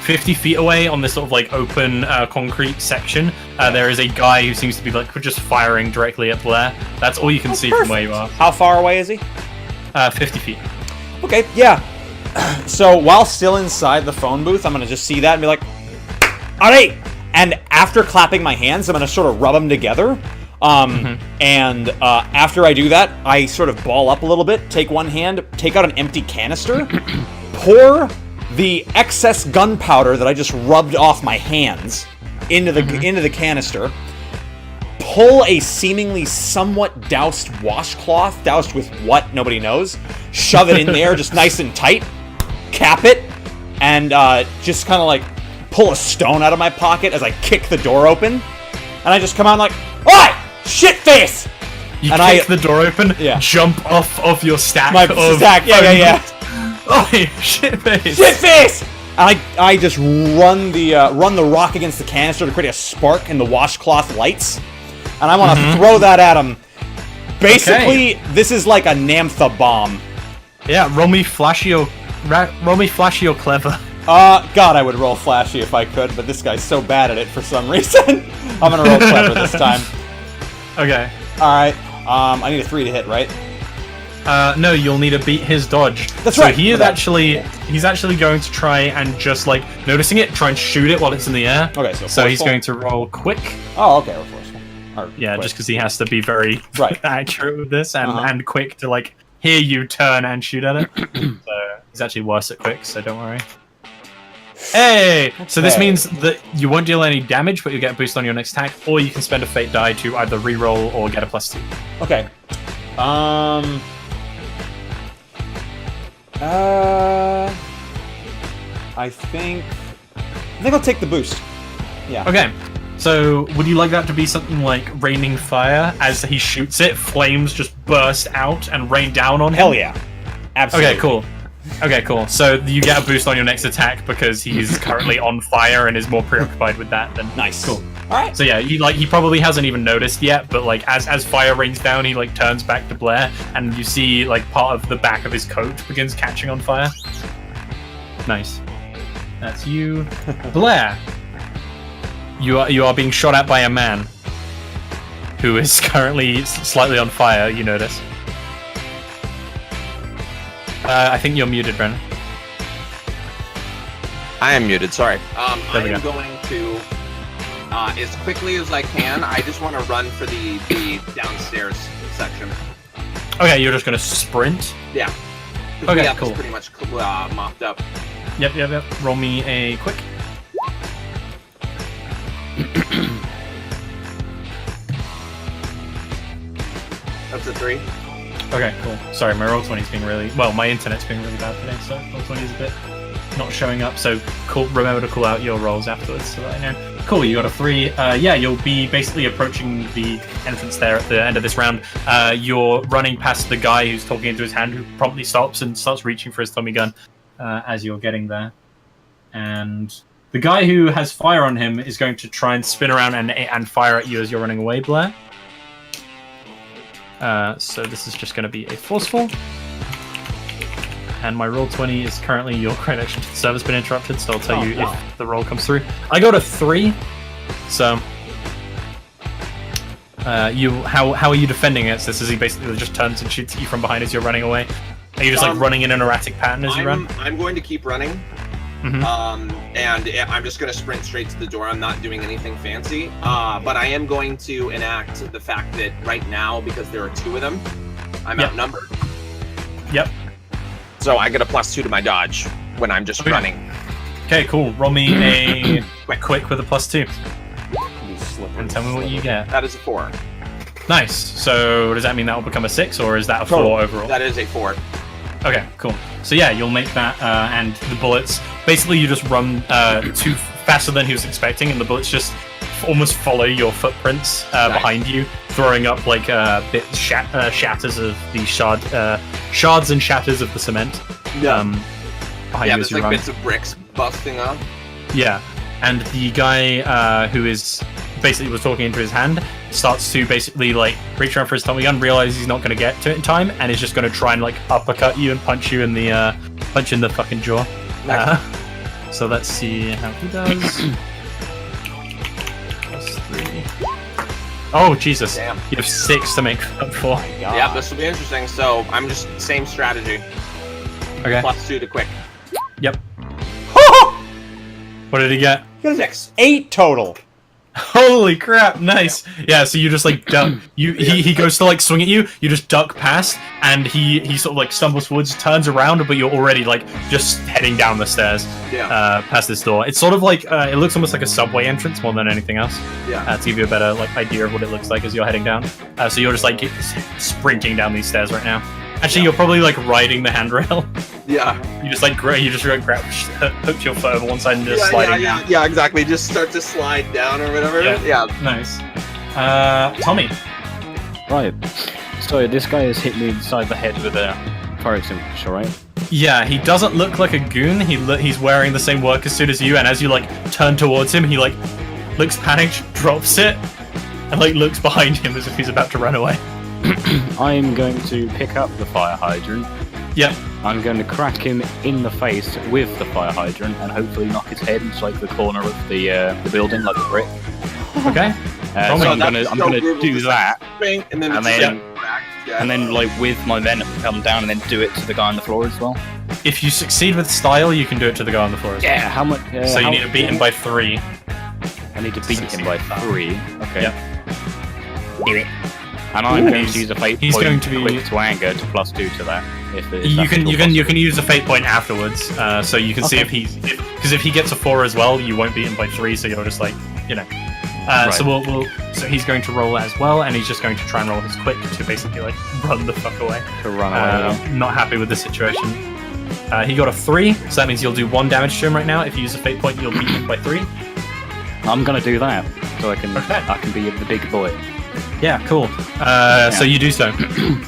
50 feet away on this sort of like open concrete section. There is a guy who seems to be like just firing directly at Blair. That's all you can see from where you are. How far away is he? 50 feet. Okay, yeah. So while still inside the phone booth, I'm gonna just see that and be like, "Alright!" And after clapping my hands, I'm gonna sort of rub them together. And after I do that, I sort of ball up a little bit, take one hand, take out an empty canister, pour the excess gunpowder that I just rubbed off my hands into the canister, pull a seemingly somewhat doused washcloth, doused with what? Nobody knows. Shove it in there just nice and tight, cap it, and just kind of like pull a stone out of my pocket as I kick the door open. And I just come out like, "Oi! Shit face!" You And kick the door open, Yeah. jump off of your stack My of stack, yeah. Oh, shit face. Shit face! And I just run the rock against the canister to create a spark in the washcloth lights. And I want to throw that at him. Basically, this is like a Namtha bomb. Yeah, roll me flashy or clever. God, I would roll flashy if I could, but this guy's so bad at it for some reason. I'm gonna roll clever this time. Okay. Alright, I need a 3 to hit, right? No, you'll need to beat his dodge. That's so right, he is for that. he's actually going to try and just like noticing it, try and shoot it while it's in the air. Okay, so he's forceful. going to roll quick. Oh, okay, we're forceful. Or Yeah, quick. just because he has to be very Right. accurate with this and, Uh-huh. and quick to like hear you turn and shoot at it. So he's actually worse at quick, so don't worry. Hey! So this Okay. means that you won't deal any damage, but you get a boost on your next attack, or you can spend a fate die to either reroll or get a +2. Okay. I think I'll take the boost. Yeah. Okay. So would you like that to be something like raining fire? As he shoots it, flames just burst out and rain down on him? Hell yeah. Absolutely. Okay, cool. Okay, cool. So you get a boost on your next attack because he's currently on fire and is more preoccupied with that than Nice. Cool. All right. So yeah, he probably hasn't even noticed yet, but like as fire rains down, he like turns back to Blair, and you see like part of the back of his coat begins catching on fire. Nice. That's you, Blair. You are being shot at by a man who is currently slightly on fire. You notice. I think you're muted, Brennan. I am muted. Sorry. I There we am go. going to, as quickly as I can. I just want to run for the downstairs section. Okay, you're just gonna sprint. Yeah. 'Cause Okay, we have this cool. pretty much mopped up. Yep. Roll me a quick. That's a 3. Okay, cool. Sorry, my roll 20's being really well. My internet's being really bad today, so roll 20 is a bit not showing up. So cool. Remember to call out your rolls afterwards, so that I know. Cool. You got a 3. Yeah, you'll be basically approaching the entrance there at the end of this round. You're running past the guy who's talking into his hand, who promptly stops and starts reaching for his Tommy gun as you're getting there. And the guy who has fire on him is going to try and spin around and fire at you as you're running away, Blair. So this is just going to be a forceful. And my roll 20 is currently your connection to the server's been interrupted, so I'll tell you no. if the roll comes through. I got a 3, so how are you defending against this? As he basically just turns and shoots at you from behind as you're running away? Are you just like running in an erratic pattern as you run? I'm going to keep running. Mhm. And I'm just going to sprint straight to the door. I'm not doing anything fancy. But I am going to enact the fact that right now, because there are 2 of them, I'm Yep. outnumbered. Yep. So I get a +2 to my dodge when I'm just Okay. running. Okay, cool. Roll me a quick with a +2 Be slippery, and tell me what you get. That is a 4. Nice. So does that mean that will become a 6, or is that a 4 Total. overall? That is a 4. Okay, cool. So yeah, you'll make that, and the bullets. Basically, you just run too faster than he was expecting, and the bullets just almost follow your footprints behind you, throwing up like shatters of the shards and shatters of the cement. Behind Yeah, you as there's you like run. bits of bricks busting up. Yeah, and the guy who is basically was talking into his hand starts to basically like reach around for his Tommy gun, realizes he's not going to get to it in time, and is just going to try and like uppercut you and punch you in the fucking jaw. Nice. So let's see how he does. +3. Oh Jesus! Damn. You have 6 to make up for. God. Yeah, this will be interesting. So I'm just same strategy. Okay. +2 to quick. Yep. What did he get? 6. 8 total. Holy crap! Nice. Yeah. So you just like duck. He goes to like swing at you. You just duck past, and he sort of like stumbles forwards, turns around, but you're already like just heading down the stairs Yeah. past this door. It's sort of like it looks almost like a subway entrance more than anything else. Yeah. To give you a better like idea of what it looks like as you're heading down. So you're just like sprinting down these stairs right now. Actually, you're probably like riding the handrail. Yeah. You just like hook your foot over one side and just sliding down. Yeah, exactly. Just start to slide down or whatever. Yeah. Yeah. Nice. Tommy. Right. So this guy has hit me inside the head with a fire extinguisher, right? Yeah, he doesn't look like a goon. He's wearing the same worker suit as you, and as you like turn towards him, he like looks panicked, drops it, and like looks behind him as if he's about to run away. I'm going to pick up the fire hydrant. Yep. I'm going to crack him in the face with the fire hydrant and hopefully knock his head into like the corner of the building, like a brick. Okay. So I'm that's gonna so do brutal. that, Bang, and then And it's then- just cracked. Yeah. and then like with my men come down and then do it to the guy on the floor as well. If you succeed with style, you can do it to the guy on the floor as well. Yeah. How much? So you need to beat him by 3. I need to beat him by 3. Okay. Yep. Do it. And I'm Ooh. going to use a fate He's point going to be- quick to anger to +2 to that. If You that's can still you possible. can use a fate point afterwards, so you can see if he's because if he gets a 4 as well, you won't beat him by 3. So you're just like So so he's going to roll that as well, and he's just going to try and roll his quick to basically like run the fuck away. to run away. Not happy with the situation. He got a 3, so that means you'll do 1 damage to him right now. If you use a fate point, you'll beat him by 3. I'm gonna do that so I can Okay. be the big boy. Yeah, cool. So you do so.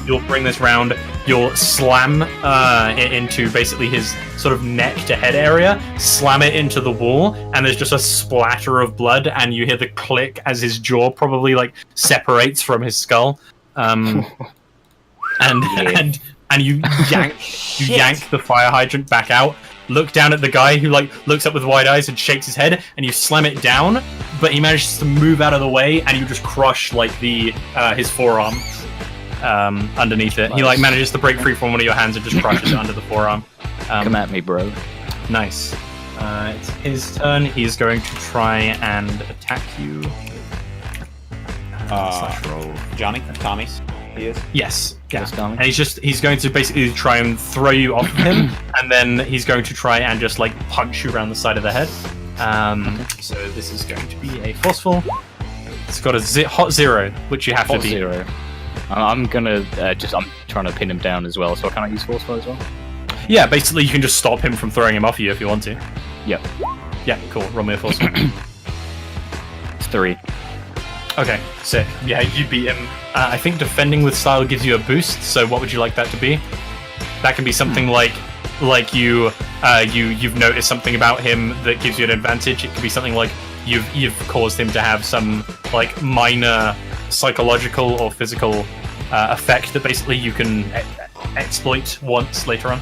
You'll bring this round. You'll slam it into basically his sort of neck to head area. Slam it into the wall, and there's just a splatter of blood, and you hear the click as his jaw probably like separates from his skull. And you yank the fire hydrant back out. Look down at the guy who like looks up with wide eyes and shakes his head, and you slam it down, but he manages to move out of the way, and you just crush like his forearm underneath it. He like manages to break free from one of your hands and just crushes it under the forearm. Come at me, bro. Nice. It's his turn. He's going to try and attack you. Slash roll. Tommy, he is. Yes. Yeah. Yes, Tommy. And he's going to basically try and throw you off of him, and then he's going to try and just like punch you around the side of the head. So this is going to be a forceful. It's got a hot 0, which you have to beat. 0. I'm gonna I'm trying to pin him down as well, so can I use forceful as well? Yeah, basically you can just stop him from throwing him off you if you want to. Yep. Yeah, cool. Roll me a forceful. It's 3. Okay, sick. Yeah, you beat him. I think defending with style gives you a boost. So what would you like that to be? That can be something like you've noticed something about him that gives you an advantage. It could be something like you've caused him to have some like minor psychological or physical effect that basically you can exploit once later on,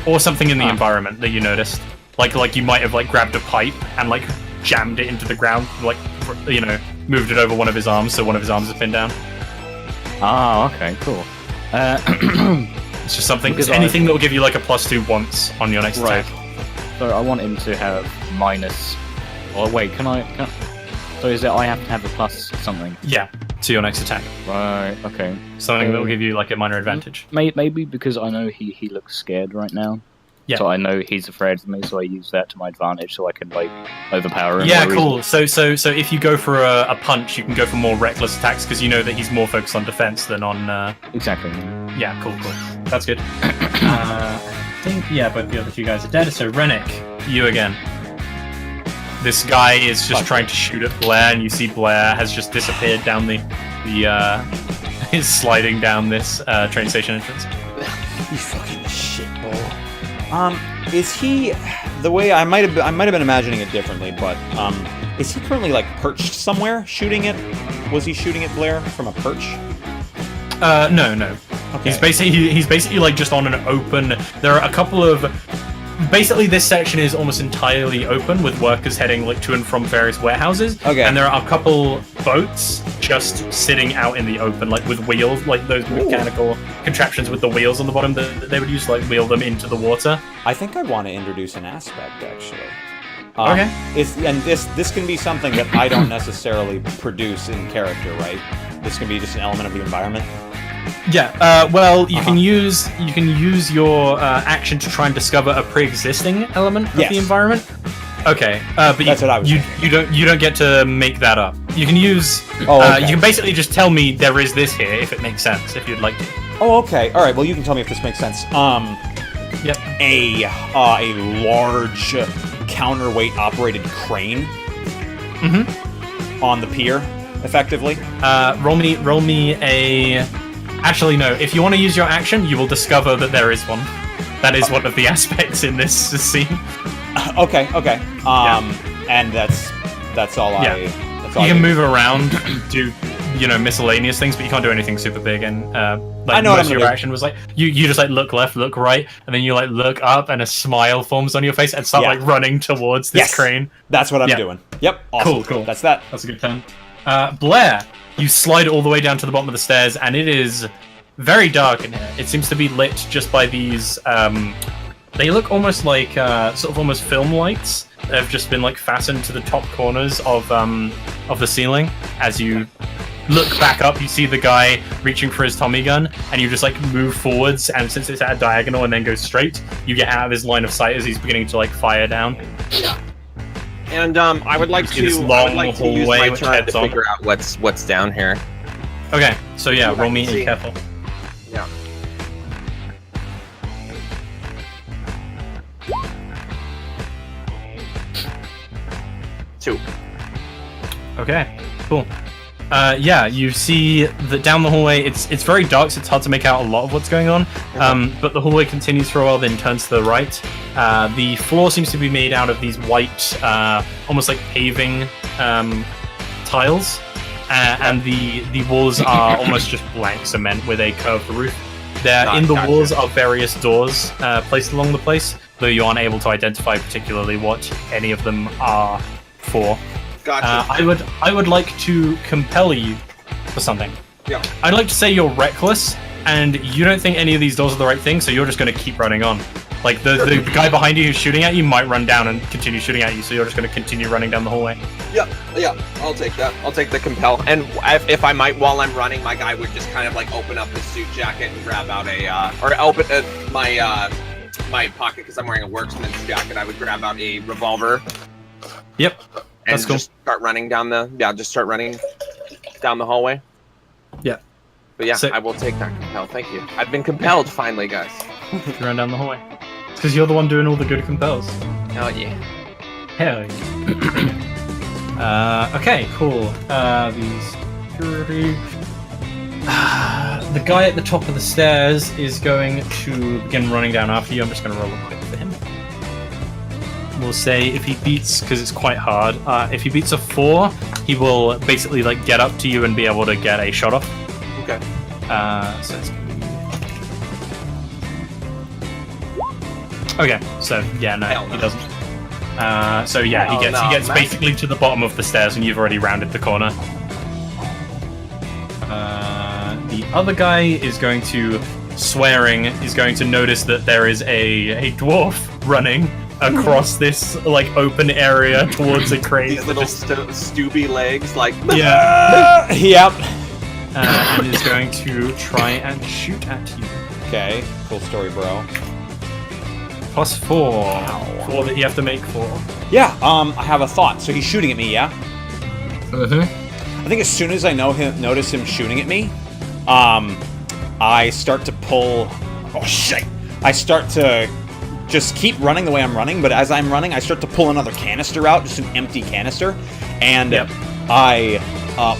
or something in the environment that you noticed. Like you might have like grabbed a pipe and like jammed it into the ground, like moved it over one of his arms, so one of his arms is pinned down. Ah, okay, cool. It's just something. Because Anything that will give you like a +2 once on your next Right. attack. So I want him to have minus. Oh wait, can I? So is it I have to have a plus something? Yeah, to your next attack. Right. Okay. Something that will give you like a minor advantage. Maybe because I know he looks scared right now. Yeah. So I know he's afraid of me, so I use that to my advantage, so I can like overpower him. Yeah, or cool. So if you go for a punch, you can go for more reckless attacks because you know that he's more focused on defense than on. Exactly. Yeah, cool. That's good. I think both the other 2 guys are dead. So Rennick, you again. This guy is just trying to shoot at Blair, and you see Blair has just disappeared down the is sliding down this train station entrance. You fucking shitball. Is he the way I might have been imagining it differently, but is he currently like perched somewhere shooting it? Was he shooting at Blair from a perch? No. Okay. He's basically like just on an open. There are a couple of. Basically, this section is almost entirely open with workers heading like to and from various warehouses. Okay. And there are a couple boats just sitting out in the open, like with wheels, like those mechanical contraptions with the wheels on the bottom that they would use to like wheel them into the water. I think I want to introduce an aspect actually. Okay. This can be something that I don't necessarily produce in character, right? This can be just an element of the environment. Yeah. Well, you can use your action to try and discover a pre-existing element of the environment. Okay. But That's what I was you don't get to make that up. You can use. You can basically just tell me there is this here if it makes sense. If you'd like to. Oh, okay. All right. Well, you can tell me if this makes sense. Yep. A large counterweight operated crane. On the pier, effectively. Roll me a. Actually, no. If you want to use your action, you will discover that there is one. That is one of the aspects in this scene. Okay. And that's all Yeah. That's all You can move around, do miscellaneous things, but you can't do anything super big. And I know most what of I'm your gonna do. action was like you just like look left, look right, and then you like look up, and a smile forms on your face, and start Yeah. like running towards this Yes. crane. That's what I'm Yeah. doing. Yep. Awesome. Cool. That's that. That's a good turn. Blair, you slide all the way down to the bottom of the stairs, and it is very dark in here. It seems to be lit just by these. They look almost like sort of almost film lights that have just been like fastened to the top corners of the ceiling as you look back up, you see the guy reaching for his Tommy gun, and you just like move forwards, and since it's at a diagonal and then goes straight, you get out of his line of sight as he's beginning to like fire down. Yeah. And I would like See this to long use hallway my which turn heads to on. figure out what's down here. Okay, so yeah, roll me See. and careful. Yeah. Two. Okay, cool. Yeah, you see that down the hallway, it's very dark, so it's hard to make out a lot of what's going on. But the hallway continues for a while, then turns to the right. The floor seems to be made out of these white, almost like paving tiles, and the walls are almost just blank cement with a curved roof. In the Gotcha. walls are various doors placed along the place, though you aren't able to identify particularly what any of them are for. Gotcha. I would like to compel you for something. Yeah. I'd like to say you're reckless, and you don't think any of these doors are the right thing, so you're just going to keep running on. Like, the guy behind you who's shooting at you might run down and continue shooting at you, so you're just going to continue running down the hallway. Yeah, I'll take that. I'll take the compel. And if I might, while I'm running, my guy would just kind of like open up his suit jacket and grab out or open my pocket because I'm wearing a worksman's jacket. I would grab out a revolver. Yep. And That's cool. just start running down the hallway. Yeah. But yeah, So- I will take that compel. Thank you. I've been compelled finally, guys. You run down the hallway. It's because you're the one doing all the good compels. Oh yeah. Hell yeah. Okay, cool. These security. The guy at the top of the stairs is going to begin running down after you. I'm just going to roll a quick for him. We'll say if he beats, because it's quite hard, if he beats a 4, he will basically like get up to you and be able to get a shot off. Okay. So it's gonna be... Okay, so yeah, no, Hell no. he doesn't. So yeah, Oh, he no, gets man. basically to the bottom of the stairs, and you've already rounded the corner. The other guy is going to is going to notice that there is a dwarf running across this like open area towards a crate. These little stooby legs, like Yeah, Yep. and is going to try and shoot at you. Okay. Cool story, bro. Plus 4. 4 that you have to make 4. Yeah. I have a thought. So he's shooting at me. Yeah. Mm-hmm. I think as soon as I notice him shooting at me, I start to pull. Oh shit! I start to just keep running the way I'm running, but as I'm running, I start to pull another canister out, just an empty canister, and Yep. I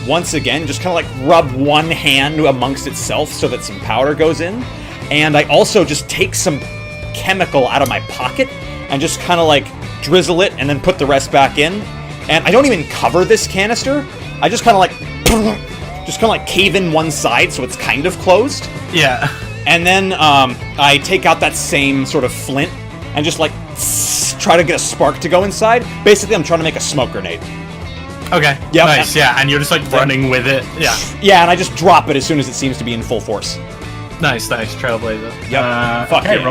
once again just kind of like rub one hand amongst itself so that some powder goes in, and I also just take some chemical out of my pocket and just kind of like drizzle it and then put the rest back in, and I don't even cover this canister. I just kind of like cave in one side so it's kind of closed. Yeah. And then I take out that same sort of flint and just like try to get a spark to go inside. Basically, I'm trying to make a smoke grenade. Okay. Yep. Nice. Yeah, and you're just like running with it. Yeah. Yeah, and I just drop it as soon as it seems to be in full force. Nice. Trailblazer. Yep. Fuck okay. yeah.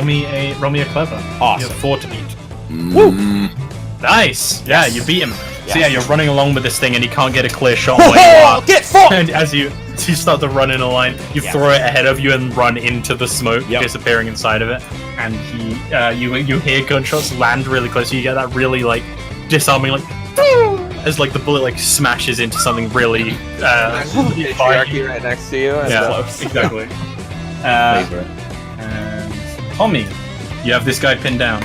Roll me a clever. Awesome. You have 4 to beat. Woo! Nice. Yeah, Yes. you beat him. Yes. So yeah, you're running along with this thing, and he can't get a clear shot on where you are. Get fucked! And as you start to run in a line, you Yeah. throw it ahead of you and run into the smoke, Yep. disappearing inside of it. And you hear gunshots land really close. So you get that really like disarming like as like the bullet like smashes into something really patriarchy right next to you. And, yeah, close. exactly. Favorite. And Tommy, you have this guy pinned down.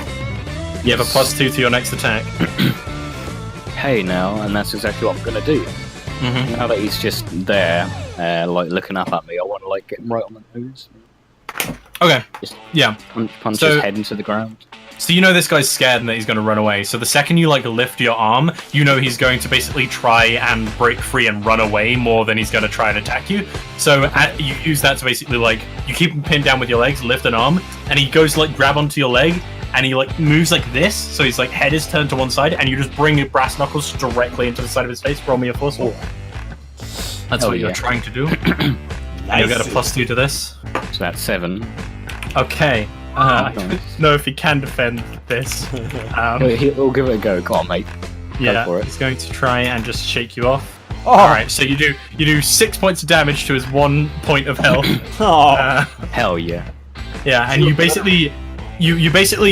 You have a +2 to your next attack. Hey now, and that's exactly what I'm gonna do. Mm-hmm. Now that he's just there, like looking up at me, I want to like get him right on the nose, Okay. Just- Yeah. punch So- his head into the ground. So you know this guy's scared and that he's going to run away. So the second you like lift your arm, you know he's going to basically try and break free and run away more than he's going to try and attack you. So you use that to basically like you keep him pinned down with your legs, lift an arm, and he goes to like grab onto your leg, and he like moves like this. So his like head is turned to one side, and you just bring your brass knuckles directly into the side of his face. Roll me a force. That's Oh, what you're yeah. trying to do. And you'll get a +2 to this. So that's 7. Okay. I don't know if he can defend this. He'll give it a go. Go on, mate. Yeah, for it. he's going to try and just shake you off. All right, so you do 6 points of damage to his 1 point of health. Oh. Hell yeah. Yeah, and you basically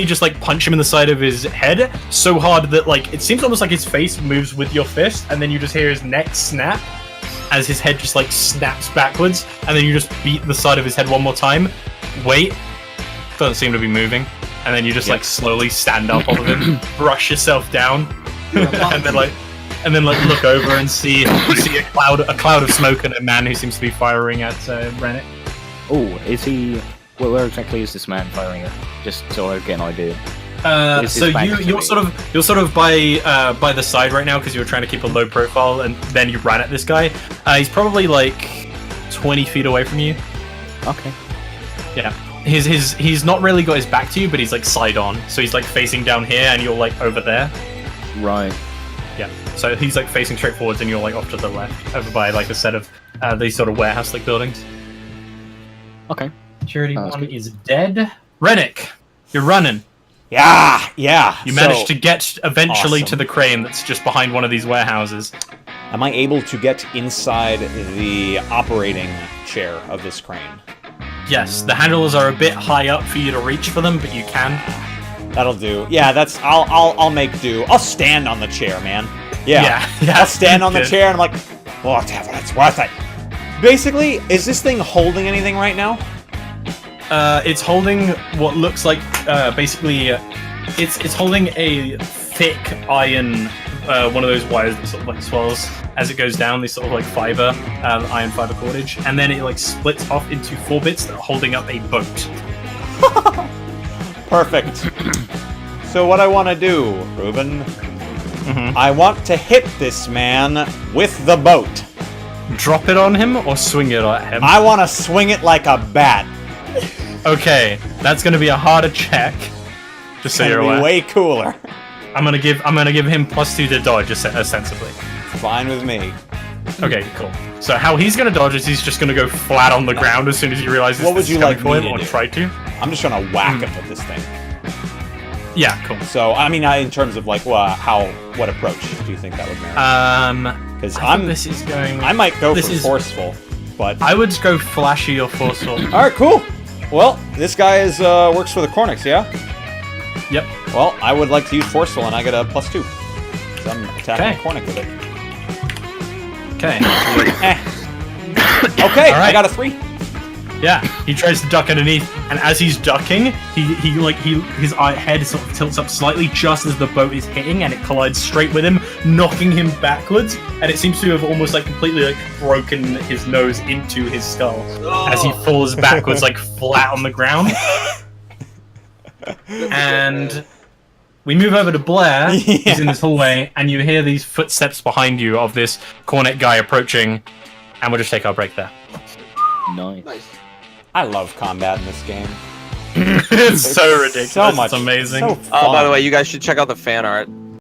just like punch him in the side of his head so hard that like it seems almost like his face moves with your fist, and then you just hear his neck snap as his head just like snaps backwards, and then you just beat the side of his head one more time. Wait, doesn't seem to be moving, and then you just like slowly stand up off of him, brush yourself down, and then look over and see a cloud of smoke and a man who seems to be firing at Rennick. Oh, is he? Well, where exactly is this man firing at? Just so I get an idea. So you're sort of by the side right now because you were trying to keep a low profile, and then you ran at this guy. He's probably like 20 feet away from you. Okay. Yeah. He's not really got his back to you, but he's like side on, so he's like facing down here, and you're like over there. Right. Yeah. So he's like facing straight forwards, and you're like off to the left, over by like a set of these sort of warehouse-like buildings. Okay. Security one is dead. Rennick, you're running. Yeah. You managed to get eventually awesome. to the crane that's just behind one of these warehouses. Am I able to get inside the operating chair of this crane? Yes, the handles are a bit high up for you to reach for them, but you can. That'll do. Yeah, that's. I'll make do. I'll stand on the chair, man. Yeah. I'll stand on the Good. chair and I'm like, whatever, it's worth it. Basically, is this thing holding anything right now? It's holding what looks like basically it's holding a thick iron one of those wires that sort of like swells as it goes down, this sort of like fiber iron fiber cordage, and then it like splits off into 4 bits that are holding up a boat. Perfect. So what I want to do, Ruben, I want to hit this man with the boat. Drop it on him or swing it at him? I want to swing it like a bat. Okay, that's gonna be a harder check. Just so It's you're gonna be aware. way cooler. I'm gonna give him +2 to dodge, ostensibly. Fine with me. Okay, cool. So how he's gonna dodge is he's just gonna go flat on the ground as soon as he realizes What would this you is coming like for me him, to or do? try to. I'm just gonna whack him with this thing. Yeah, cool. So I mean, in terms of like, what approach do you think that would merit? Because I think this is going. I might go this for is- forceful, but I would go flashy or forceful. all right, cool. Well, this guy is works for the Cornix, yeah. Yep. Well, I would like to use forceful, and I get a +2. So I'm attacking Okay. the Cornic with it. Okay. Okay, All I right. got a 3. Yeah, he tries to duck underneath, and as he's ducking, his head sort of tilts up slightly just as the boat is hitting, and it collides straight with him, knocking him backwards. And it seems to have almost like completely like broken his nose into his skull as he falls backwards, like flat on the ground. And we move over to Blair. He's in this hallway, and you hear these footsteps behind you of this Cornet guy approaching. And we'll just take our break there. Nice. Nice. I love combat in this game. It's so ridiculous. So much. It's amazing. So Oh, by fun. the way, you guys should check out the fan art.